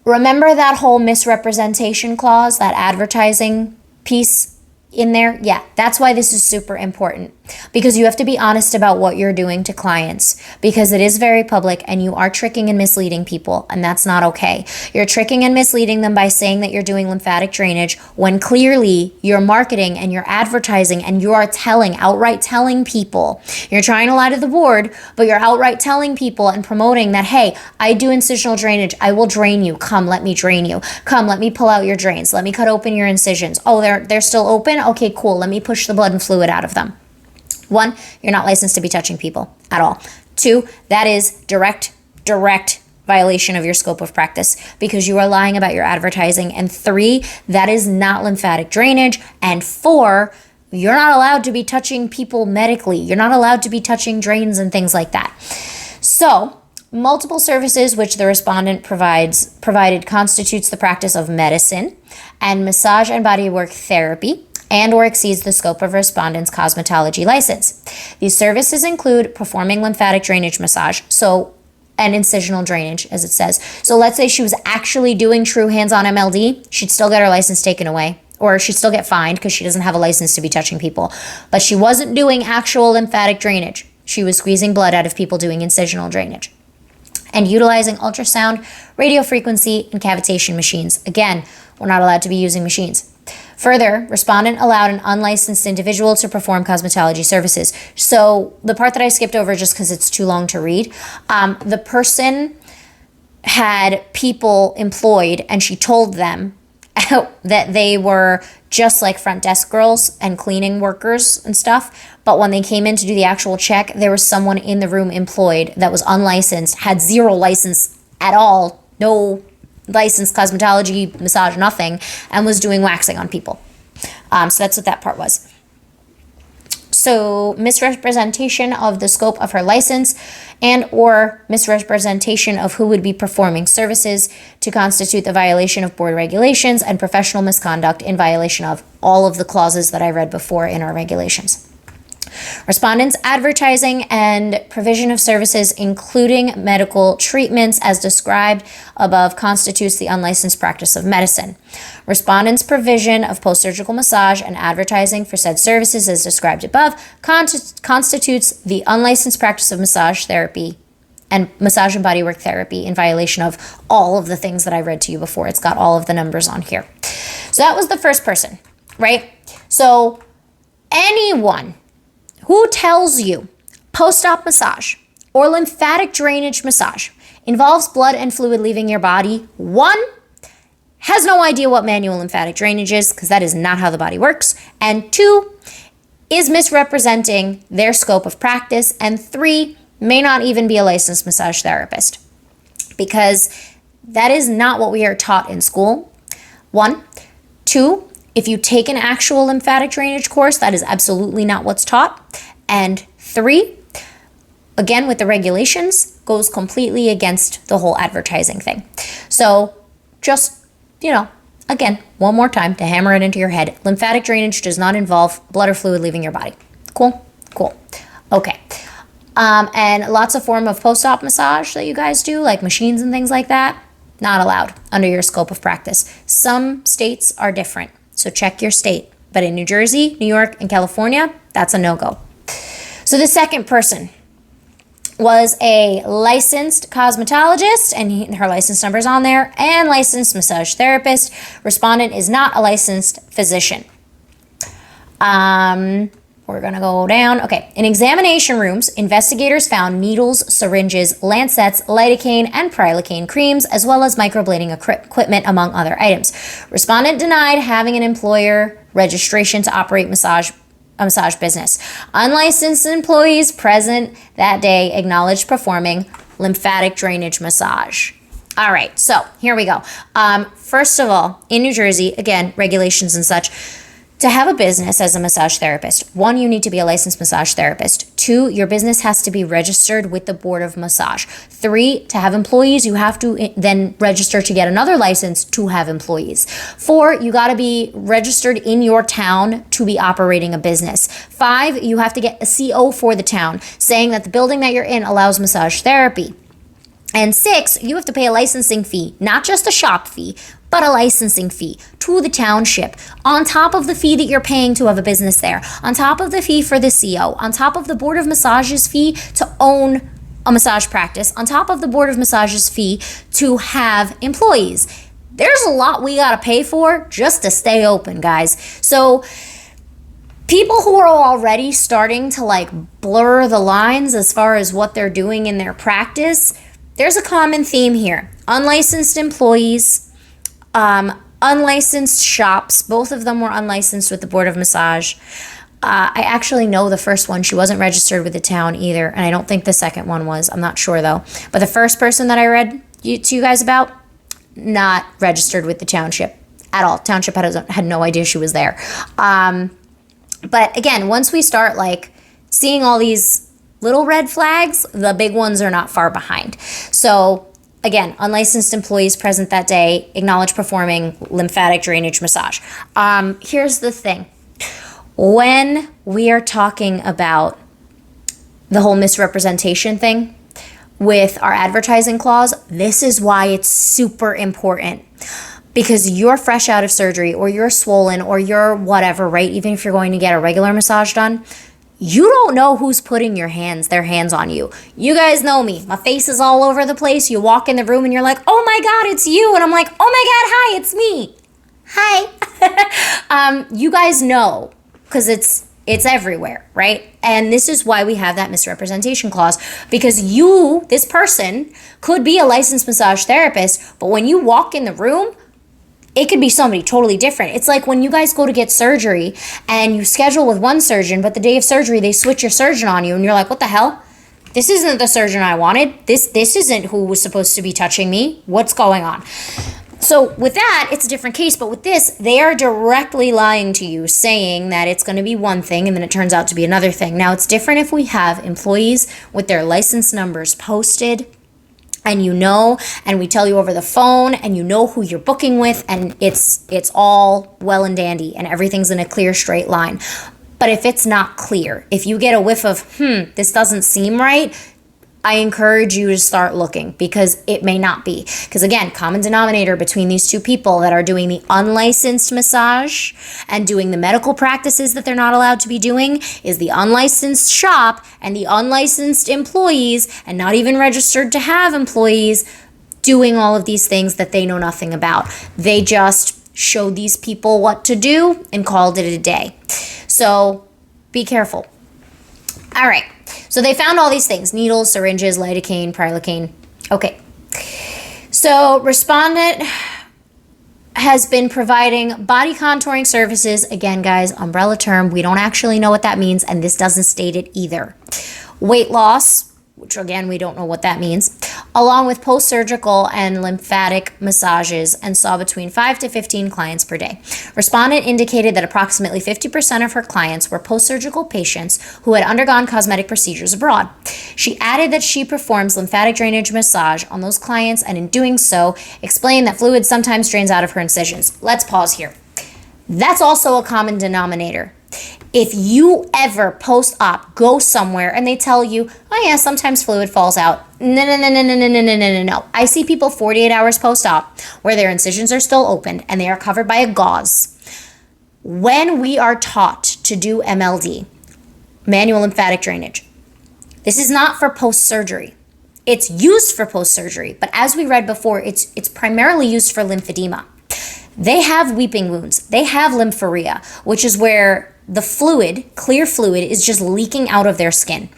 Remember that whole misrepresentation clause, that advertising piece in there? Yeah, that's why this is super important, because you have to be honest about what you're doing to clients, because it is very public and you are tricking and misleading people, and that's not okay. You're tricking and misleading them by saying that you're doing lymphatic drainage when clearly you're marketing and you're advertising and you are outright telling people. You're trying to lie to the board, but you're outright telling people and promoting that, hey, I do incisional drainage. I will drain you. Come, let me drain you. Come, let me pull out your drains. Let me cut open your incisions. Oh, they're still open? Okay, cool. Let me push the blood and fluid out of them. 1, you're not licensed to be touching people at all. 2, that is direct violation of your scope of practice because you are lying about your advertising. And 3, that is not lymphatic drainage. And 4, you're not allowed to be touching people medically. You're not allowed to be touching drains and things like that. So, multiple services which the respondent provided constitutes the practice of medicine and massage and bodywork therapy, and or exceeds the scope of respondent's cosmetology license. These services include performing lymphatic drainage massage, and incisional drainage, as it says. So let's say she was actually doing true hands-on MLD, she'd still get her license taken away, or she'd still get fined because she doesn't have a license to be touching people. But she wasn't doing actual lymphatic drainage. She was squeezing blood out of people doing incisional drainage. And utilizing ultrasound, radiofrequency, and cavitation machines. Again, we're not allowed to be using machines. Further, respondent allowed an unlicensed individual to perform cosmetology services. So the part that I skipped over just because it's too long to read, the person had people employed and she told them that they were just like front desk girls and cleaning workers and stuff. But when they came in to do the actual check, there was someone in the room employed that was unlicensed, had zero license at all, no licensed cosmetology, massage, nothing, and was doing waxing on people. So that's what that part was. So misrepresentation of the scope of her license and or misrepresentation of who would be performing services to constitute the violation of board regulations and professional misconduct in violation of all of the clauses that I read before in our regulations. Respondents' advertising and provision of services, including medical treatments as described above, constitutes the unlicensed practice of medicine. Respondents' provision of post-surgical massage and advertising for said services as described above constitutes the unlicensed practice of massage therapy and massage and bodywork therapy in violation of all of the things that I read to you before. It's got all of the numbers on here. So that was the first person, right? So anyone who tells you post-op massage or lymphatic drainage massage involves blood and fluid leaving your body, one, has no idea what manual lymphatic drainage is, because that is not how the body works, and two, is misrepresenting their scope of practice, and three, may not even be a licensed massage therapist, because that is not what we are taught in school. One. Two, if you take an actual lymphatic drainage course, that is absolutely not what's taught. And three, again, with the regulations, goes completely against the whole advertising thing. So just, again, one more time to hammer it into your head. Lymphatic drainage does not involve blood or fluid leaving your body. Cool? Cool. Okay. And lots of form of post-op massage that you guys do, like machines and things like that, not allowed under your scope of practice. Some states are different. So check your state. But in New Jersey, New York, and California, that's a no-go. So the second person was a licensed cosmetologist, and her license number is on there, and licensed massage therapist. Respondent is not a licensed physician. We're going to go down. Okay. In examination rooms, investigators found needles, syringes, lancets, lidocaine, and prilocaine creams, as well as microblading equipment, among other items. Respondent denied having an employer registration to operate a massage business. Unlicensed employees present that day acknowledged performing lymphatic drainage massage. All right. So here we go. First of all, in New Jersey, again, regulations and such, to have a business as a massage therapist, one, you need to be a licensed massage therapist. Two, your business has to be registered with the Board of Massage. Three, to have employees, you have to then register to get another license to have employees. Four, you got to be registered in your town to be operating a business. Five, you have to get a CO for the town saying that the building that you're in allows massage therapy. And six, you have to pay a licensing fee, not just a shop fee, but a licensing fee to the township, on top of the fee that you're paying to have a business there, on top of the fee for the CO, on top of the Board of Massage's fee to own a massage practice, on top of the Board of Massage's fee to have employees. There's a lot we got to pay for just to stay open, guys. So people who are already starting to blur the lines as far as what they're doing in their practice, there's a common theme here. Unlicensed employees, unlicensed shops. Both of them were unlicensed with the Board of Massage. I actually know the first one. She wasn't registered with the town either, and I don't think the second one was. I'm not sure, though. But the first person that I read to you guys about, not registered with the township at all. Township had no idea she was there. But again, once we start seeing all these little red flags, the big ones are not far behind. So again, unlicensed employees present that day acknowledge performing lymphatic drainage massage. Here's the thing. When we are talking about the whole misrepresentation thing with our advertising clause, this is why it's super important. Because you're fresh out of surgery, or you're swollen, or you're whatever, right? Even if you're going to get a regular massage done, you don't know who's putting their hands on you. You guys know me. My face is all over the place. You walk in the room and you're like, oh my God, it's you. And I'm like, oh my God, hi, it's me. Hi. You guys know, because it's everywhere, right? And this is why we have that misrepresentation clause, because this person, could be a licensed massage therapist, but when you walk in the room, it could be somebody totally different. It's like when you guys go to get surgery and you schedule with one surgeon, but the day of surgery, they switch your surgeon on you and you're like, what the hell? This isn't the surgeon I wanted. This isn't who was supposed to be touching me. What's going on? So with that, it's a different case. But with this, they are directly lying to you, saying that it's going to be one thing and then it turns out to be another thing. Now, it's different if we have employees with their license numbers posted, and and we tell you over the phone, and you know who you're booking with, and it's all well and dandy, and everything's in a clear straight line. But if it's not clear, if you get a whiff of, this doesn't seem right, I encourage you to start looking, because it may not be. Because again, common denominator between these two people that are doing the unlicensed massage and doing the medical practices that they're not allowed to be doing is the unlicensed shop and the unlicensed employees, and not even registered to have employees, doing all of these things that they know nothing about. They just showed these people what to do and called it a day. So be careful. All right. So they found all these things: needles, syringes, lidocaine, prilocaine. Okay. So respondent has been providing body contouring services. Again, guys, umbrella term. We don't actually know what that means, and this doesn't state it either. Weight loss, which again, we don't know what that means, along with post-surgical and lymphatic massages, and saw between 5 to 15 clients per day. Respondent indicated that approximately 50% of her clients were post-surgical patients who had undergone cosmetic procedures abroad. She added that she performs lymphatic drainage massage on those clients, and in doing so, explained that fluid sometimes drains out of her incisions. Let's pause here. That's also a common denominator. If you ever post-op go somewhere and they tell you, oh yeah, sometimes fluid falls out. No. I see people 48 hours post-op where their incisions are still open and they are covered by a gauze. When we are taught to do MLD, manual lymphatic drainage, this is not for post-surgery. It's used for post-surgery, but as we read before, it's primarily used for lymphedema. They have weeping wounds. They have lymphoria, which is where the fluid, clear fluid, is just leaking out of their skin.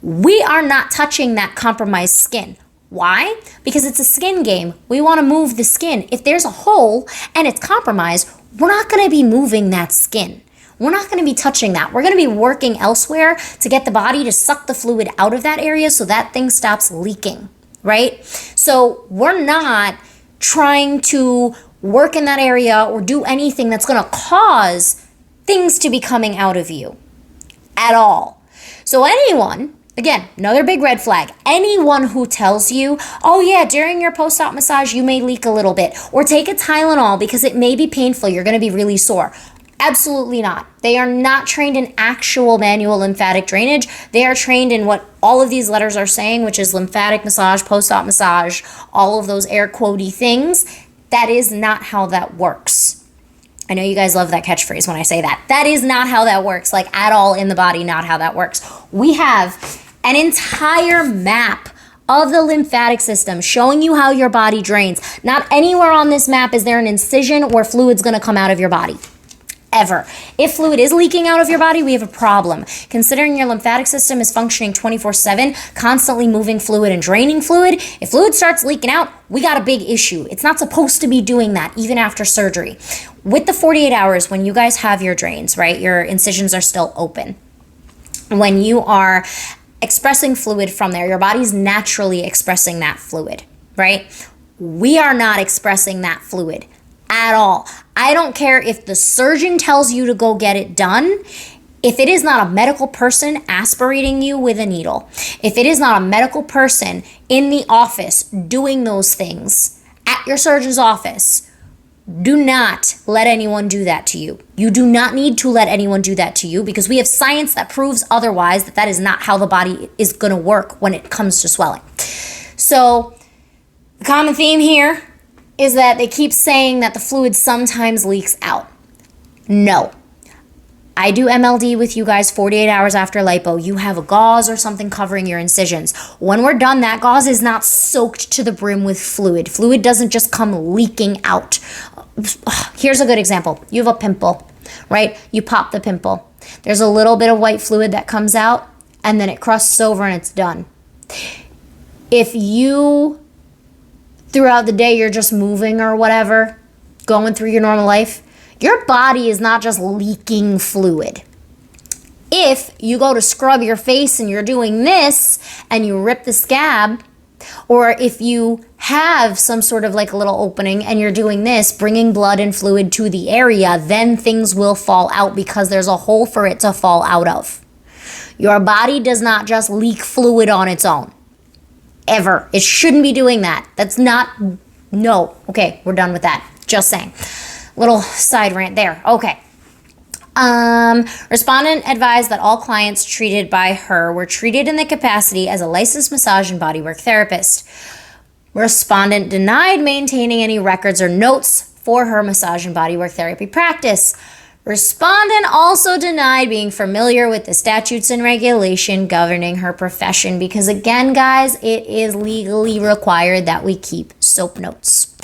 We are not touching that compromised skin. Why? Because it's a skin game. We want to move the skin. If there's a hole and it's compromised, we're not going to be moving that skin. We're not going to be touching that. We're going to be working elsewhere to get the body to suck the fluid out of that area so that thing stops leaking, right? So we're not trying to work in that area or do anything that's going to cause things to be coming out of you at all. So anyone, again, another big red flag, anyone who tells you, oh yeah, during your post-op massage, you may leak a little bit, or take a Tylenol because it may be painful, you're going to be really sore. Absolutely not. They are not trained in actual manual lymphatic drainage. They are trained in what all of these letters are saying, which is lymphatic massage, post-op massage, all of those air quotey things. That is not how that works. I know you guys love that catchphrase when I say that. That is not how that works, like at all in the body, not how that works. We have an entire map of the lymphatic system showing you how your body drains. Not anywhere on this map is there an incision where fluid's going to come out of your body. Ever. If fluid is leaking out of your body, we have a problem. Considering your lymphatic system is functioning 24/7, constantly moving fluid and draining fluid, if fluid starts leaking out, we got a big issue. It's not supposed to be doing that even after surgery. With the 48 hours, when you guys have your drains, right, your incisions are still open. When you are expressing fluid from there, your body's naturally expressing that fluid, right? We are not expressing that fluid at all. I don't care if the surgeon tells you to go get it done. If it is not a medical person aspirating you with a needle, if it is not a medical person in the office doing those things at your surgeon's office, do not let anyone do that to you. You do not need to let anyone do that to you, because we have science that proves otherwise, that is not how the body is going to work when it comes to swelling. So the common theme here is that they keep saying that the fluid sometimes leaks out. No. I do MLD with you guys 48 hours after lipo. You have a gauze or something covering your incisions. When we're done, that gauze is not soaked to the brim with fluid. Fluid doesn't just come leaking out. Here's a good example. You have a pimple, right? You pop the pimple. There's a little bit of white fluid that comes out, and then it crusts over and it's done. If you, throughout the day, you're just moving or whatever, going through your normal life, your body is not just leaking fluid. If you go to scrub your face and you're doing this and you rip the scab, or if you have some sort of like a little opening and you're doing this, bringing blood and fluid to the area, then things will fall out because there's a hole for it to fall out of. Your body does not just leak fluid on its own. Ever. It shouldn't be doing that. That's not, no. Okay, we're done with that. Just saying. Little side rant there. Okay. Respondent advised that all clients treated by her were treated in the capacity as a licensed massage and bodywork therapist. Respondent denied maintaining any records or notes for her massage and bodywork therapy practice. Respondent also denied being familiar with the statutes and regulation governing her profession because, again, guys, it is legally required that we keep SOAP notes.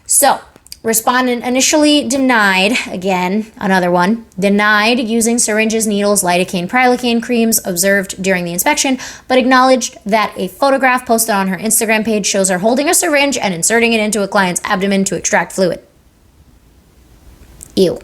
So, respondent initially denied, again, another one, denied using syringes, needles, lidocaine, prilocaine creams observed during the inspection, but acknowledged that a photograph posted on her Instagram page shows her holding a syringe and inserting it into a client's abdomen to extract fluid. Ew.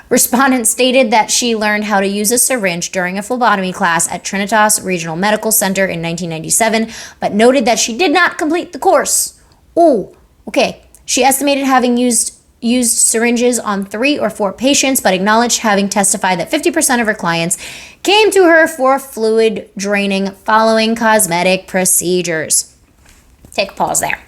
Respondent stated that she learned how to use a syringe during a phlebotomy class at Trinitas Regional Medical Center in 1997, but noted that she did not complete the course. Oh, okay. She estimated having used syringes on 3 or 4 patients, but acknowledged having testified that 50% of her clients came to her for fluid draining following cosmetic procedures. Take a pause there.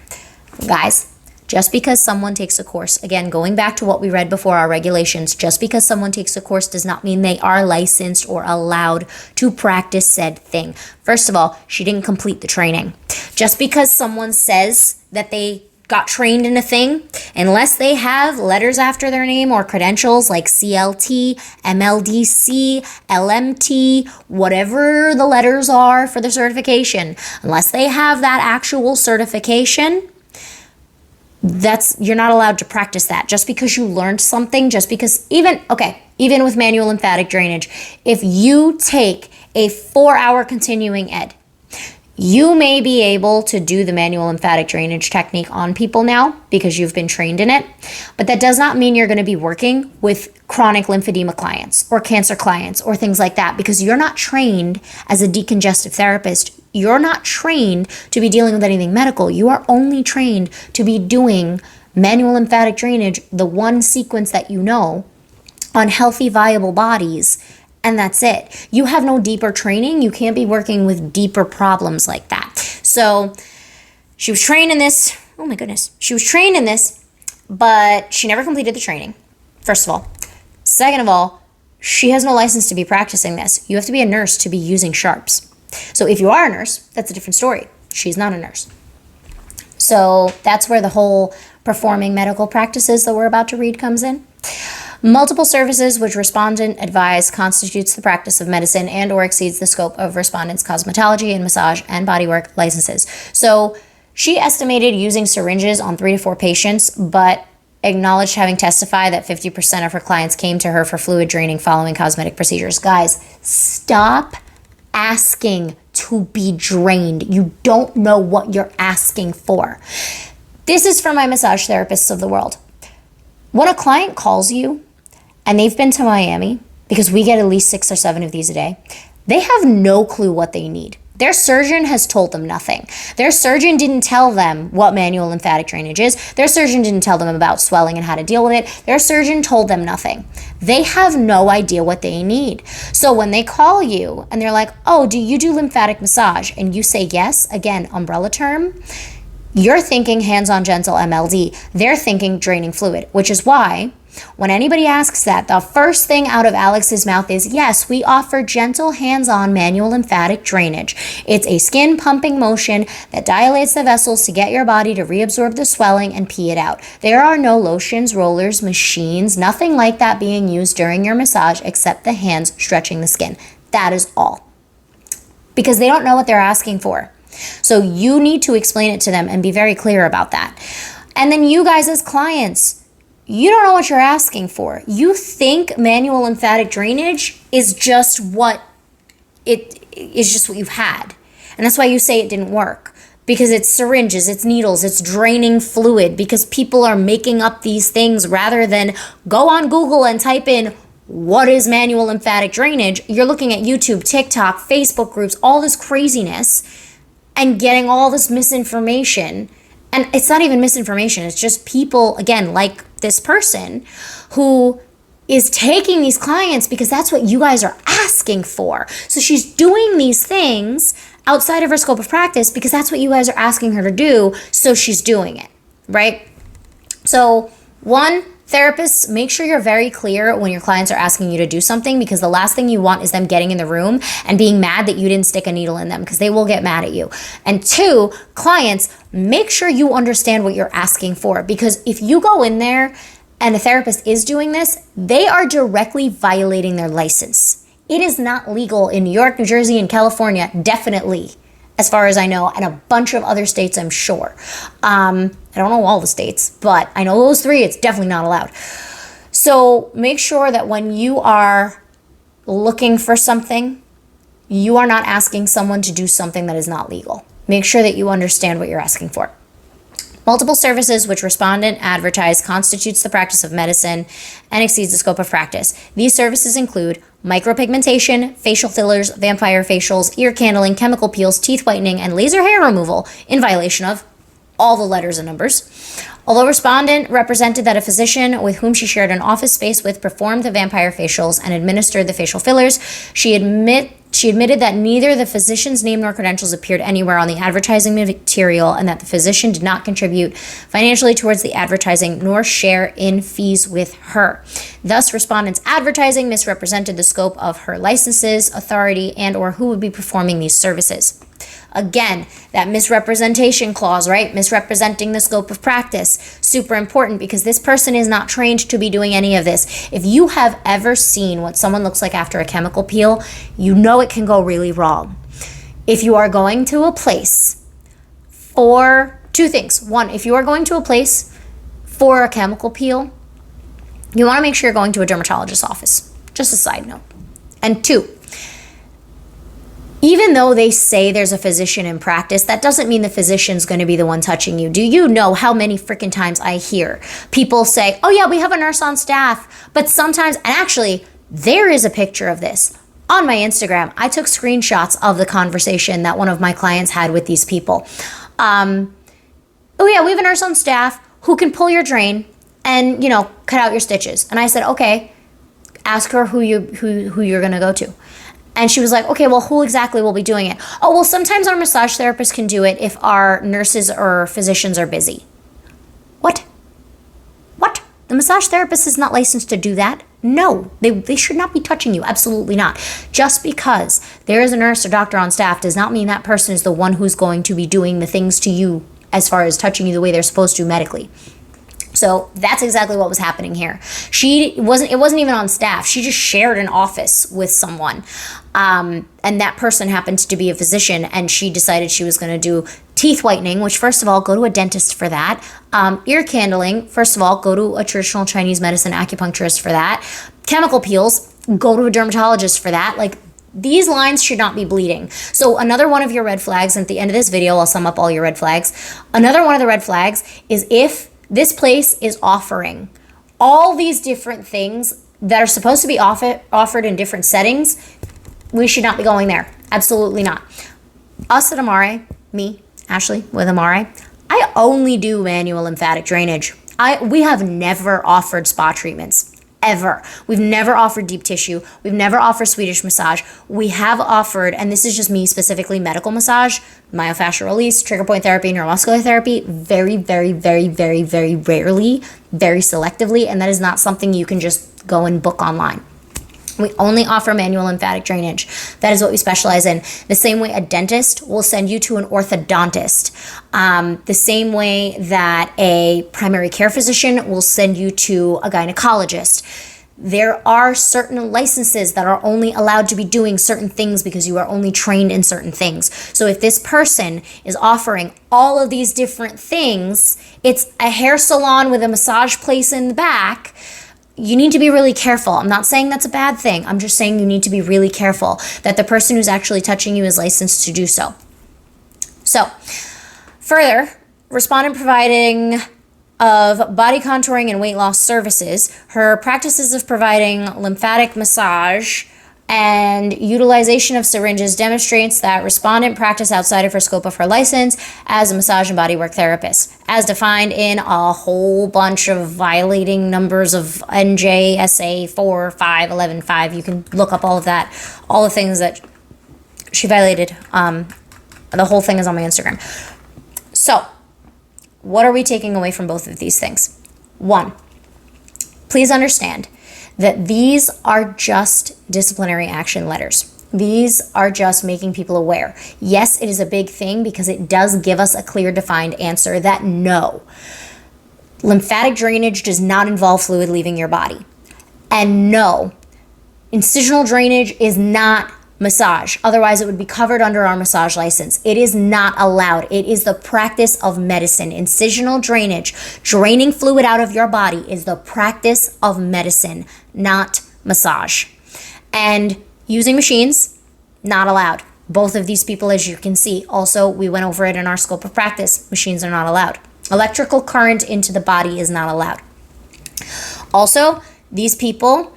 Guys, just because someone takes a course, again, going back to what we read before our regulations, just because someone takes a course does not mean they are licensed or allowed to practice said thing. First of all, she didn't complete the training. Just because someone says that they got trained in a thing, unless they have letters after their name or credentials like CLT, MLDC, LMT, whatever the letters are for the certification, unless they have that actual certification, you're not allowed to practice that. Just because you learned something, just because even with manual lymphatic drainage, if you take a 4-hour continuing ed, you may be able to do the manual lymphatic drainage technique on people now because you've been trained in it, but that does not mean you're going to be working with chronic lymphedema clients or cancer clients or things like that because you're not trained as a decongestive therapist. You're not trained to be dealing with anything medical. You are only trained to be doing manual lymphatic drainage, the one sequence that you know, on healthy, viable bodies. And that's it. You have no deeper training. You can't be working with deeper problems like that. So she was trained in this. Oh my goodness. She was trained in this, but she never completed the training, first of all. Second of all, she has no license to be practicing this. You have to be a nurse to be using sharps. So if you are a nurse, that's a different story. She's not a nurse. So that's where the whole performing medical practices that we're about to read comes in. Multiple services which respondent advised constitutes the practice of medicine and or exceeds the scope of respondent's cosmetology and massage and bodywork licenses. So she estimated using syringes on 3 to 4 patients, but acknowledged having testified that 50% of her clients came to her for fluid draining following cosmetic procedures. Guys, stop asking to be drained. You don't know what you're asking for. This is for my massage therapists of the world. When a client calls you and they've been to Miami, because we get at least 6 or 7 of these a day, they have no clue what they need. Their surgeon has told them nothing. Their surgeon didn't tell them what manual lymphatic drainage is. Their surgeon didn't tell them about swelling and how to deal with it. Their surgeon told them nothing. They have no idea what they need. So when they call you and they're like, oh, do you do lymphatic massage? And you say yes, again, umbrella term, you're thinking hands-on gentle MLD. They're thinking draining fluid, which is why when anybody asks that, the first thing out of Alex's mouth is, yes, we offer gentle hands-on manual lymphatic drainage. It's a skin pumping motion that dilates the vessels to get your body to reabsorb the swelling and pee it out. There are no lotions, rollers, machines, nothing like that being used during your massage except the hands stretching the skin. That is all. Because they don't know what they're asking for. So you need to explain it to them and be very clear about that. And then you guys as clients, you don't know what you're asking for. You think manual lymphatic drainage is just what you've had. And that's why you say it didn't work. Because it's syringes, it's needles, it's draining fluid. Because people are making up these things rather than go on Google and type in what is manual lymphatic drainage, you're looking at YouTube, TikTok, Facebook groups, all this craziness, and getting all this misinformation. And it's not even misinformation, it's just people, again, like this person who is taking these clients because that's what you guys are asking for. So she's doing these things outside of her scope of practice because that's what you guys are asking her to do, so she's doing it, right? So one, therapists, make sure you're very clear when your clients are asking you to do something, because the last thing you want is them getting in the room and being mad that you didn't stick a needle in them, because they will get mad at you. And two, clients, make sure you understand what you're asking for, because if you go in there and a therapist is doing this, they are directly violating their license. It is not legal in New York, New Jersey, and California, definitely, as far as I know, and a bunch of other states, I'm sure. I don't know all the states, but I know those three, it's definitely not allowed. So make sure that when you are looking for something, you are not asking someone to do something that is not legal. Make sure that you understand what you're asking for. Multiple services which respondent advertise constitutes the practice of medicine and exceeds the scope of practice. These services include micropigmentation, facial fillers, vampire facials, ear candling, chemical peels, teeth whitening, and laser hair removal in violation of all the letters and numbers. Although respondent represented that a physician with whom she shared an office space with performed the vampire facials and administered the facial fillers, she admitted that neither the physician's name nor credentials appeared anywhere on the advertising material, and that the physician did not contribute financially towards the advertising nor share in fees with her. Thus, respondent's advertising misrepresented the scope of her licenses, authority, and or who would be performing these services. Again, that misrepresentation clause, right? Misrepresenting the scope of practice. Super important, because this person is not trained to be doing any of this. If you have ever seen what someone looks like after a chemical peel, you know it can go really wrong. If you are going to a place for two things. One, if you are going to a place for a chemical peel, you want to make sure you're going to a dermatologist's office. Just a side note. And two, even though they say there's a physician in practice, that doesn't mean the physician's going to be the one touching you. Do you know how many freaking times I hear people say, oh yeah, we have a nurse on staff, but sometimes, and actually, there is a picture of this on my Instagram. I took screenshots of the conversation that one of my clients had with these people. Oh yeah, we have a nurse on staff who can pull your drain and, cut out your stitches. And I said, okay, ask her who you're going to go to. And she was like, okay, well, who exactly will be doing it? Oh, well, sometimes our massage therapist can do it if our nurses or physicians are busy. What? The massage therapist is not licensed to do that? No, they should not be touching you. Absolutely not. Just because there is a nurse or doctor on staff does not mean that person is the one who's going to be doing the things to you as far as touching you the way they're supposed to medically. So that's exactly what was happening here. It wasn't even on staff. She just shared an office with someone. And that person happened to be a physician, and she decided she was going to do teeth whitening, which, first of all, go to a dentist for that. Ear candling, first of all, go to a traditional Chinese medicine acupuncturist for that. Chemical peels, go to a dermatologist for that. Like, these lines should not be bleeding. So another one of your red flags, and at the end of this video, I'll sum up all your red flags. Another one of the red flags is if this place is offering all these different things that are supposed to be offered in different settings, we should not be going there. Absolutely not. Us at Amare, me, Ashley, with Amare, I only do manual lymphatic drainage. We have never offered spa treatments. Ever. We've never offered deep tissue. We've never offered Swedish massage. We have offered, and this is just me specifically, medical massage, myofascial release, trigger point therapy, neuromuscular therapy, very, very, very, very, very rarely, very selectively, and that is not something you can just go and book online. We only offer manual lymphatic drainage. That is what we specialize in. The same way a dentist will send you to an orthodontist. The same way that a primary care physician will send you to a gynecologist. There are certain licenses that are only allowed to be doing certain things because you are only trained in certain things. So if this person is offering all of these different things, it's a hair salon with a massage place in the back, you need to be really careful. I'm not saying that's a bad thing. I'm just saying you need to be really careful that the person who's actually touching you is licensed to do so. So, further, respondent providing of body contouring and weight loss services. Her practices of providing lymphatic massage and utilization of syringes demonstrates that respondent practiced outside of her scope of her license as a massage and bodywork therapist, as defined in a whole bunch of violating numbers of NJSA 4, 5, 11, 5. You can look up all of that, all the things that she violated. The whole thing is on my Instagram. So, what are we taking away from both of these things? One, please understand that these are just disciplinary action letters. These are just making people aware. Yes, it is a big thing because it does give us a clear, defined answer that no, lymphatic drainage does not involve fluid leaving your body. And no, incisional drainage is not massage. Otherwise, it would be covered under our massage license. It is not allowed. It is the practice of medicine. Incisional drainage, draining fluid out of your body, is the practice of medicine, not massage. And using machines, not allowed. Both of these people, as you can see, also, we went over it in our scope of practice. Machines are not allowed. Electrical current into the body is not allowed. Also, these people,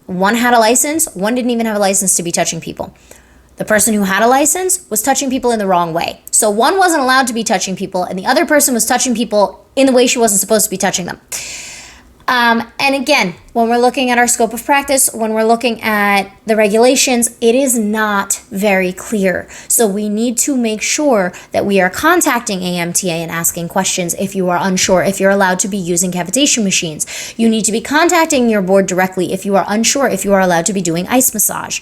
one had a license, one didn't even have a license to be touching people. The person who had a license was touching people in the wrong way. So one wasn't allowed to be touching people, and the other person was touching people in the way she wasn't supposed to be touching them. And again, when we're looking at our scope of practice, when we're looking at the regulations, it is not very clear. So we need to make sure that we are contacting AMTA and asking questions if you are unsure if you're allowed to be using cavitation machines. You need to be contacting your board directly if you are unsure if you are allowed to be doing ice massage.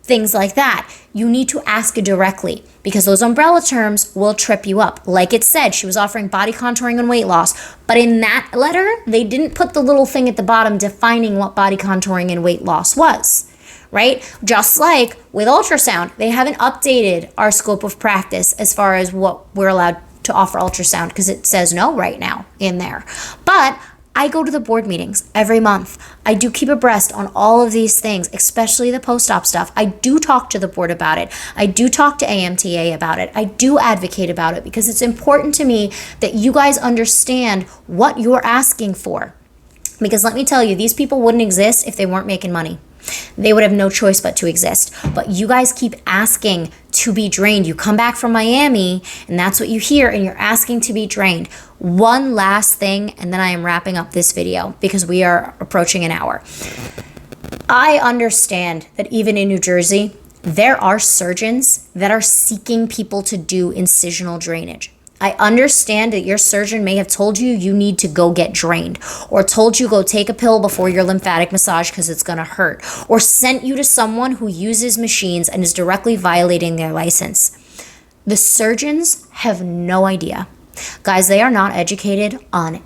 Things like that. You need to ask directly because those umbrella terms will trip you up. Like it said, she was offering body contouring and weight loss, but in that letter, they didn't put the little thing at the bottom defining what body contouring and weight loss was, right? Just like with ultrasound, they haven't updated our scope of practice as far as what we're allowed to offer ultrasound because it says no right now in there. But I go to the board meetings every month. I do keep abreast on all of these things, especially the post-op stuff. I do talk to the board about it. I do talk to AMTA about it. I do advocate about it because it's important to me that you guys understand what you're asking for. Because let me tell you, these people wouldn't exist if they weren't making money. They would have no choice but to exist. But you guys keep asking to be drained. You come back from Miami and that's what you hear and you're asking to be drained. One last thing and then I am wrapping up this video because we are approaching an hour. I understand that even in New Jersey, there are surgeons that are seeking people to do incisional drainage. I understand that your surgeon may have told you you need to go get drained or told you go take a pill before your lymphatic massage because it's going to hurt or sent you to someone who uses machines and is directly violating their license. The surgeons have no idea. Guys, they are not educated on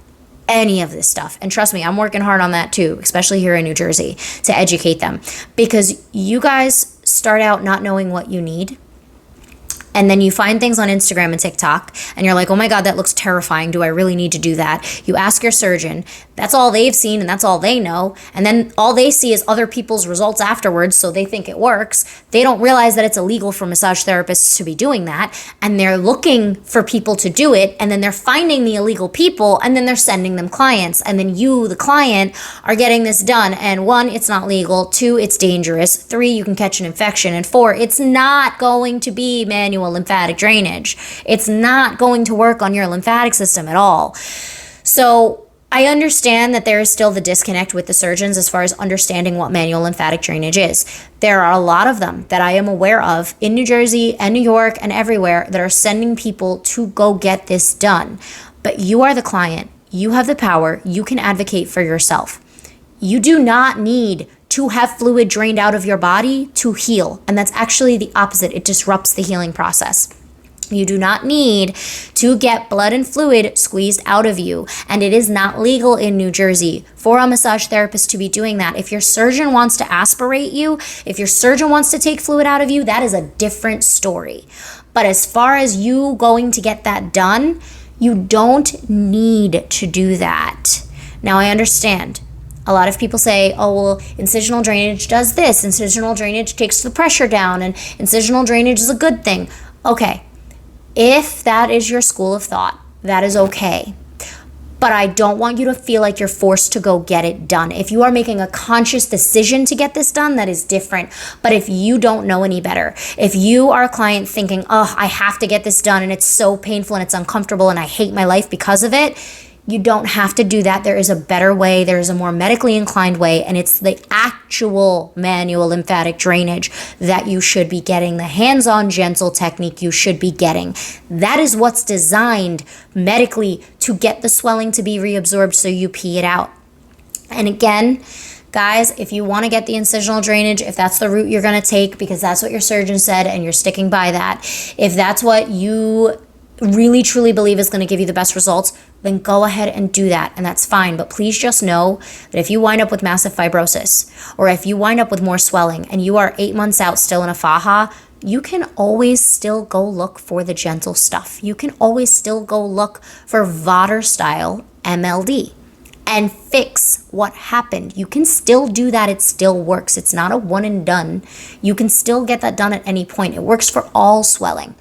any of this stuff. And trust me, I'm working hard on that too, especially here in New Jersey, to educate them because you guys start out not knowing what you need. And then you find things on Instagram and TikTok and you're like, oh my God, that looks terrifying. Do I really need to do that? You ask your surgeon. That's all they've seen and that's all they know. And then all they see is other people's results afterwards. So they think it works. They don't realize that it's illegal for massage therapists to be doing that. And they're looking for people to do it. And then they're finding the illegal people and then they're sending them clients. And then you, the client, are getting this done. And 1, it's not legal. 2, it's dangerous. 3, you can catch an infection. And 4, it's not going to be manual lymphatic drainage. It's not going to work on your lymphatic system at all. So I understand that there is still the disconnect with the surgeons as far as understanding what manual lymphatic drainage is. There are a lot of them that I am aware of in New Jersey and New York and everywhere that are sending people to go get this done. But you are the client. You have the power. You can advocate for yourself. You do not need to have fluid drained out of your body to heal. And that's actually the opposite. It disrupts the healing process. You do not need to get blood and fluid squeezed out of you. And it is not legal in New Jersey for a massage therapist to be doing that. If your surgeon wants to aspirate you, if your surgeon wants to take fluid out of you, that is a different story. But as far as you going to get that done, you don't need to do that. Now I understand. A lot of people say, oh, well, incisional drainage does this. Incisional drainage takes the pressure down and incisional drainage is a good thing. Okay, if that is your school of thought, that is okay. but I don't want you to feel like you're forced to go get it done. If you are making a conscious decision to get this done, that is different. But if you don't know any better, if you are a client thinking, oh, I have to get this done and it's so painful and it's uncomfortable and I hate my life because of it, you don't have to do that. There is a better way. There is a more medically inclined way, and it's the actual manual lymphatic drainage that you should be getting, the hands-on gentle technique you should be getting. That is what's designed medically to get the swelling to be reabsorbed so you pee it out. And again, guys, if you want to get the incisional drainage, if that's the route you're going to take because that's what your surgeon said and you're sticking by that, if that's what you really truly believe is going to give you the best results, then go ahead and do that, and that's fine. But please just know that if you wind up with massive fibrosis or if you wind up with more swelling and you are 8 months out still in a faja, you can always still go look for the gentle stuff. You can always still go look for Vater style MLD and fix what happened. You can still do that. It still works. It's not a one and done. You can still get that done at any point. It works for all swelling.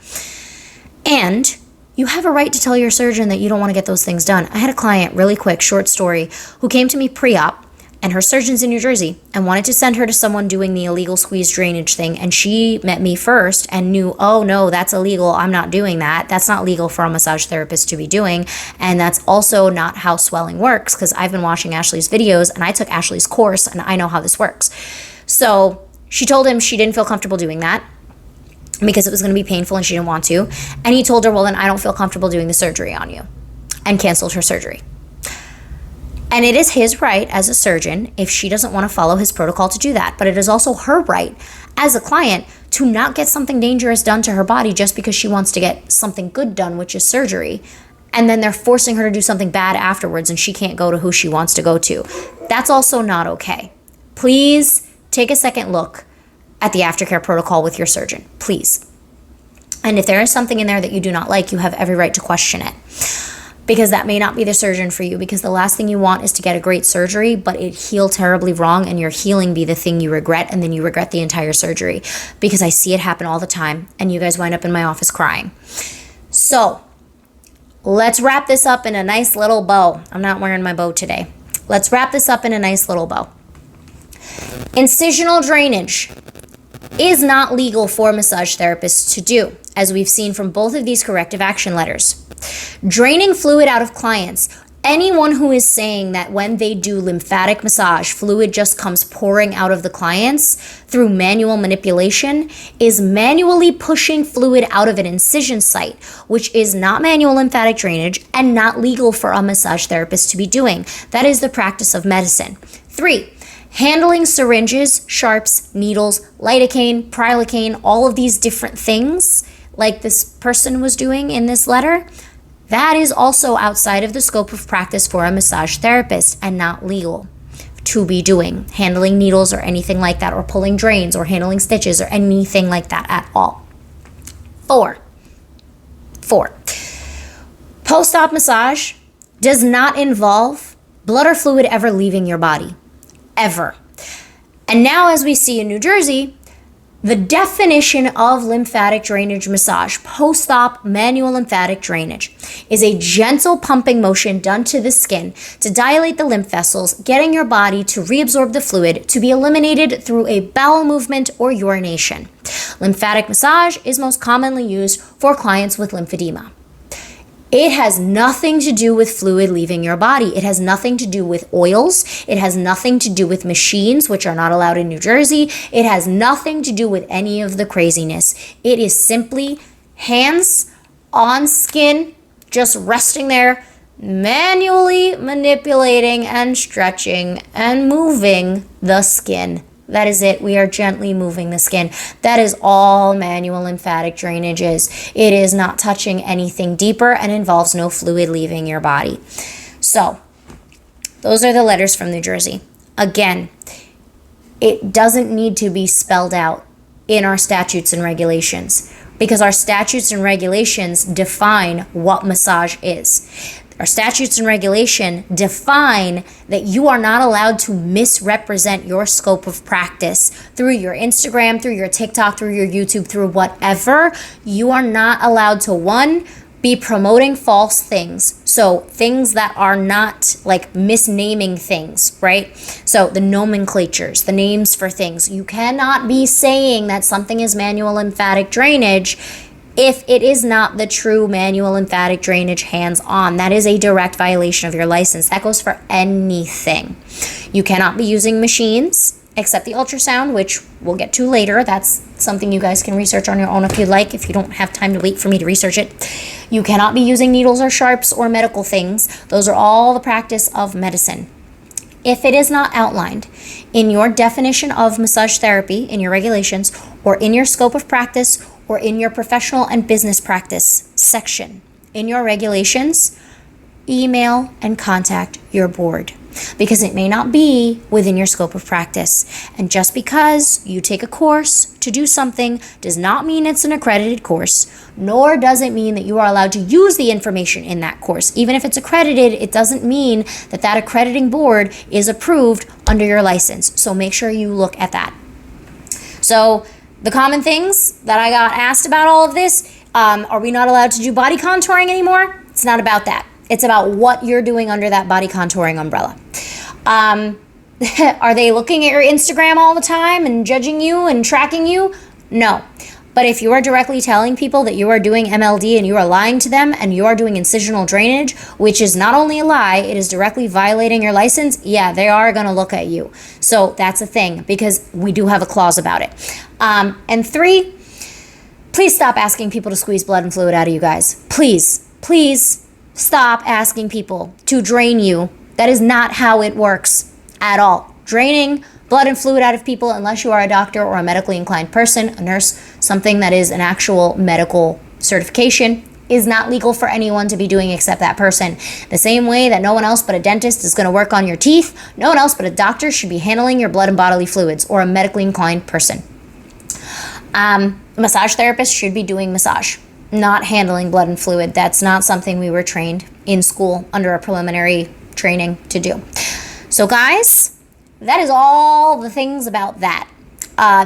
And you have a right to tell your surgeon that you don't want to get those things done. I had a client, really quick, short story, who came to me pre-op, and her surgeon's in New Jersey and wanted to send her to someone doing the illegal squeeze drainage thing. And she met me first and knew, oh no, that's illegal. I'm not doing that. That's not legal for a massage therapist to be doing. And that's also not how swelling works, because I've been watching Ashley's videos and I took Ashley's course and I know how this works. So she told him she didn't feel comfortable doing that because it was going to be painful and she didn't want to. And he told her, well, then I don't feel comfortable doing the surgery on you, and canceled her surgery. And it is his right as a surgeon if she doesn't want to follow his protocol to do that. But it is also her right as a client to not get something dangerous done to her body just because she wants to get something good done, which is surgery. And then they're forcing her to do something bad afterwards and she can't go to who she wants to go to. That's also not okay. Please take a second look at the aftercare protocol with your surgeon, please. And if there is something in there that you do not like, you have every right to question it, because that may not be the surgeon for you, because the last thing you want is to get a great surgery, but it heal terribly wrong and your healing be the thing you regret, and then you regret the entire surgery, because I see it happen all the time and you guys wind up in my office crying. So let's wrap this up in a nice little bow. I'm not wearing my bow today. Let's wrap this up in a nice little bow. Incisional drainage is not legal for massage therapists to do, as we've seen from both of these corrective action letters. Draining fluid out of clients. Anyone who is saying that when they do lymphatic massage, fluid just comes pouring out of the clients through manual manipulation is manually pushing fluid out of an incision site, which is not manual lymphatic drainage and not legal for a massage therapist to be doing. That is the practice of medicine. 3, handling syringes, sharps, needles, lidocaine, prilocaine, all of these different things like this person was doing in this letter, that is also outside of the scope of practice for a massage therapist and not legal to be doing. Handling needles or anything like that, or pulling drains or handling stitches or anything like that at all. 4, post-op massage does not involve blood or fluid ever leaving your body. Ever. And now, as we see in New Jersey, the definition of lymphatic drainage massage, post-op manual lymphatic drainage, is a gentle pumping motion done to the skin to dilate the lymph vessels, getting your body to reabsorb the fluid to be eliminated through a bowel movement or urination. Lymphatic massage is most commonly used for clients with lymphedema. It has nothing to do with fluid leaving your body. It has nothing to do with oils. It has nothing to do with machines, which are not allowed in New Jersey. It has nothing to do with any of the craziness. It is simply hands on skin, just resting there, manually manipulating and stretching and moving the skin. That is it. We are gently moving the skin. That is all manual lymphatic drainage is. It is not touching anything deeper and involves no fluid leaving your body. So, those are the letters from New Jersey. Again, it doesn't need to be spelled out in our statutes and regulations, because our statutes and regulations define what massage is. Our statutes and regulation define that you are not allowed to misrepresent your scope of practice through your Instagram, through your TikTok, through your YouTube, through whatever. You are not allowed to, 1, be promoting false things. So things that are not like misnaming things, right? So the nomenclatures, the names for things. You cannot be saying that something is manual lymphatic drainage if it is not the true manual lymphatic drainage hands-on. That is a direct violation of your license. That goes for anything. You cannot be using machines except the ultrasound, which we'll get to later. That's something you guys can research on your own if you'd like, if you don't have time to wait for me to research it. You cannot be using needles or sharps or medical things. Those are all the practice of medicine. If it is not outlined in your definition of massage therapy, in your regulations, or in your scope of practice, or in your professional and business practice section, in your regulations, email and contact your board, because it may not be within your scope of practice. And just because you take a course to do something does not mean it's an accredited course, nor does it mean that you are allowed to use the information in that course. Even if it's accredited, it doesn't mean that that accrediting board is approved under your license. So make sure you look at that. So the common things that I got asked about all of this, are we not allowed to do body contouring anymore? It's not about that. It's about what you're doing under that body contouring umbrella. Are they looking at your Instagram all the time and judging you and tracking you? No. But if you are directly telling people that you are doing MLD and you are lying to them and you are doing incisional drainage, which is not only a lie, it is directly violating your license, yeah, they are going to look at you. So that's a thing, because we do have a clause about it. And 3, please stop asking people to squeeze blood and fluid out of you guys. Please stop asking people to drain you. That is not how it works at all. Draining blood and fluid out of people, unless you are a doctor or a medically inclined person, a nurse, something that is an actual medical certification, is not legal for anyone to be doing except that person. The same way that no one else but a dentist is going to work on your teeth, no one else but a doctor should be handling your blood and bodily fluids, or a medically inclined person. Massage therapists should be doing massage, not handling blood and fluid. That's not something we were trained in school under a preliminary training to do. So guys, that is all the things about that.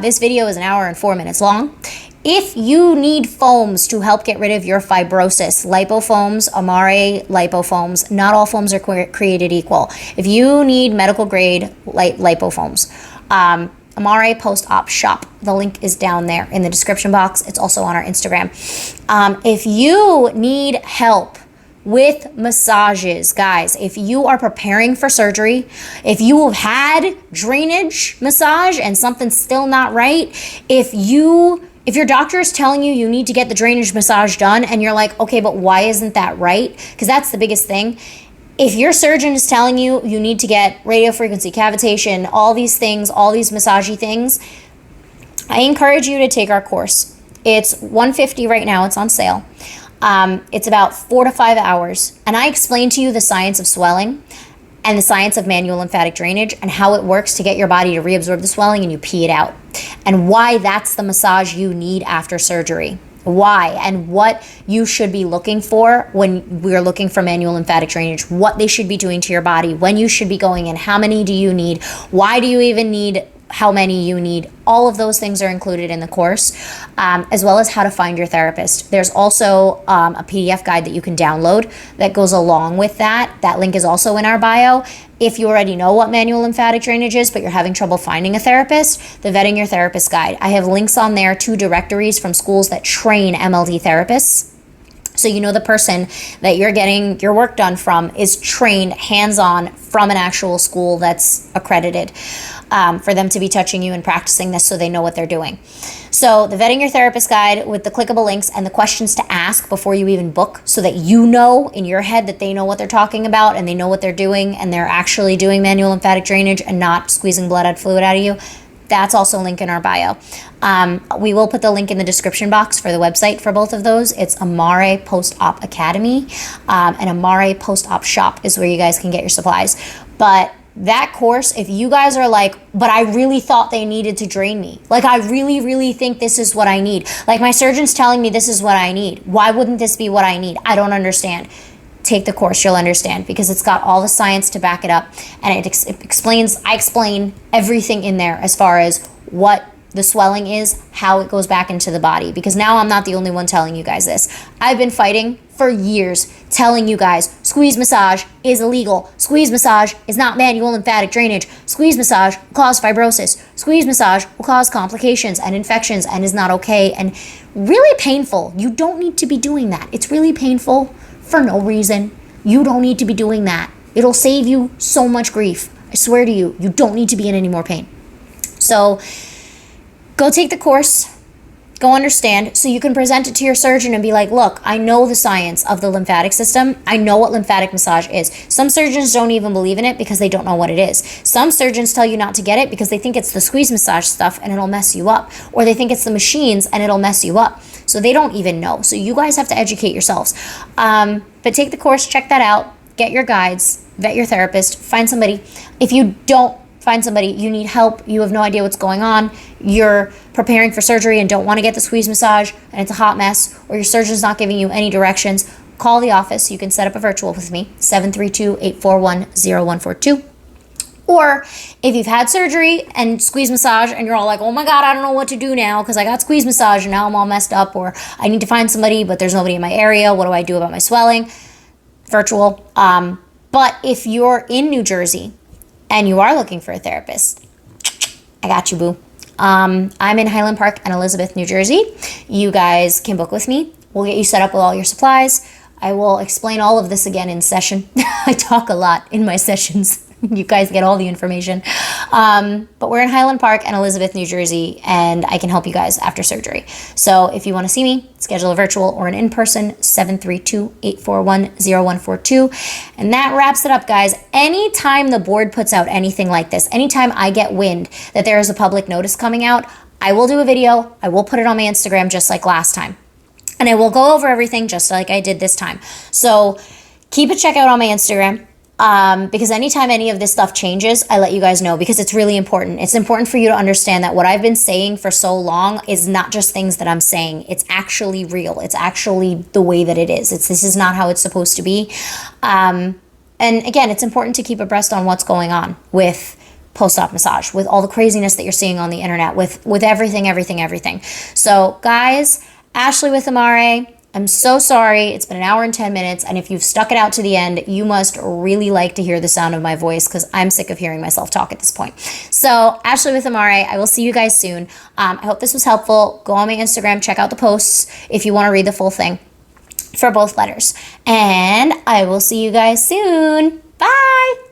This video is 1 hour and 4 minutes long. If you need foams to help get rid of your fibrosis, Lipo foams, Amare Lipo foams, not all foams are created equal. If you need medical grade Lipo foams, Amare Post-Op Shop. The link is down there in the description box. It's also on our Instagram. If you need help with massages, guys, if you are preparing for surgery, if you have had drainage massage and something's still not right, if your doctor is telling you need to get the drainage massage done and you're like, okay, but why isn't that right? Because that's the biggest thing. If your surgeon is telling you need to get radiofrequency cavitation, all these things, all these massagey things, I encourage you to take our course. It's $150 right now. It's on sale. It's about 4 to 5 hours. And I explain to you the science of swelling and the science of manual lymphatic drainage and how it works to get your body to reabsorb the swelling and you pee it out. And why that's the massage you need after surgery. Why and what you should be looking for when we're looking for manual lymphatic drainage, what they should be doing to your body, when you should be going in, how many do you need, why do you even need how many you need. All of those things are included in the course, as well as how to find your therapist. There's also a PDF guide that you can download that goes along with that. That link is also in our bio. If you already know what manual lymphatic drainage is, but you're having trouble finding a therapist, the Vetting Your Therapist guide. I have links on there to directories from schools that train MLD therapists. So you know the person that you're getting your work done from is trained hands-on from an actual school that's accredited for them to be touching you and practicing this so they know what they're doing. So the Vetting Your Therapist guide with the clickable links and the questions to ask before you even book so that you know in your head that they know what they're talking about and they know what they're doing and they're actually doing manual lymphatic drainage and not squeezing blood and fluid out of you. That's also a link in our bio. We will put the link in the description box for the website for both of those. It's Amare Post-Op Academy and Amare Post-Op Shop is where you guys can get your supplies. But that course, if you guys are like, but I really thought they needed to drain me. Like, I really think this is what I need. Like, my surgeon's telling me this is what I need. Why wouldn't this be what I need? I don't understand. Take the course, you'll understand, because it's got all the science to back it up, and it explains. I explain everything in there as far as what the swelling is, how it goes back into the body. Because now I'm not the only one telling you guys this. I've been fighting for years telling you guys squeeze massage is illegal. Squeeze massage is not manual lymphatic drainage. Squeeze massage will cause fibrosis. Squeeze massage will cause complications and infections and is not okay and really painful. You don't need to be doing that. It's really painful for no reason. You don't need to be doing that. It'll save you so much grief. I swear to you, you don't need to be in any more pain. So go take the course, go understand, so you can present it to your surgeon and be like, look, I know the science of the lymphatic system. I know what lymphatic massage is. Some surgeons don't even believe in it because they don't know what it is. Some surgeons tell you not to get it because they think it's the squeeze massage stuff and it'll mess you up. Or they think it's the machines and it'll mess you up. So they don't even know. So you guys have to educate yourselves. But take the course, check that out, get your guides, vet your therapist, find somebody. If you don't find somebody, you need help, you have no idea what's going on, you're preparing for surgery and don't want to get the squeeze massage and it's a hot mess, or your surgeon's not giving you any directions, call the office. You can set up a virtual with me, 732-841-0142. Or if you've had surgery and squeeze massage and you're all like, oh my God, I don't know what to do now because I got squeeze massage and now I'm all messed up, or I need to find somebody but there's nobody in my area, what do I do about my swelling? Virtual. But if you're in New Jersey and you are looking for a therapist, I got you, boo. I'm in Highland Park and Elizabeth, New Jersey. You guys can book with me. We'll get you set up with all your supplies. I will explain all of this again in session. I talk a lot in my sessions. You guys get all the information. But we're in Highland Park and Elizabeth, New Jersey, and I can help you guys after surgery. So if you want to see me, schedule a virtual or an in-person, 732-841-0142. And that wraps it up, guys. Anytime the board puts out anything like this, anytime I get wind that there is a public notice coming out, I will do a video. I will put it on my Instagram just like last time. And I will go over everything just like I did this time. So keep a check out on my Instagram. Because anytime any of this stuff changes, I let you guys know because it's really important. It's important for you to understand that what I've been saying for so long is not just things that I'm saying. It's actually real. It's actually the way that it is. This is not how it's supposed to be. And again, it's important to keep abreast on what's going on with post-op massage, with all the craziness that you're seeing on the internet, with everything. So guys, Ashley with Amare, I'm so sorry. It's been an hour and 10 minutes. And if you've stuck it out to the end, you must really like to hear the sound of my voice because I'm sick of hearing myself talk at this point. So Ashley with Amare, I will see you guys soon. I hope this was helpful. Go on my Instagram, check out the posts if you want to read the full thing for both letters. And I will see you guys soon. Bye.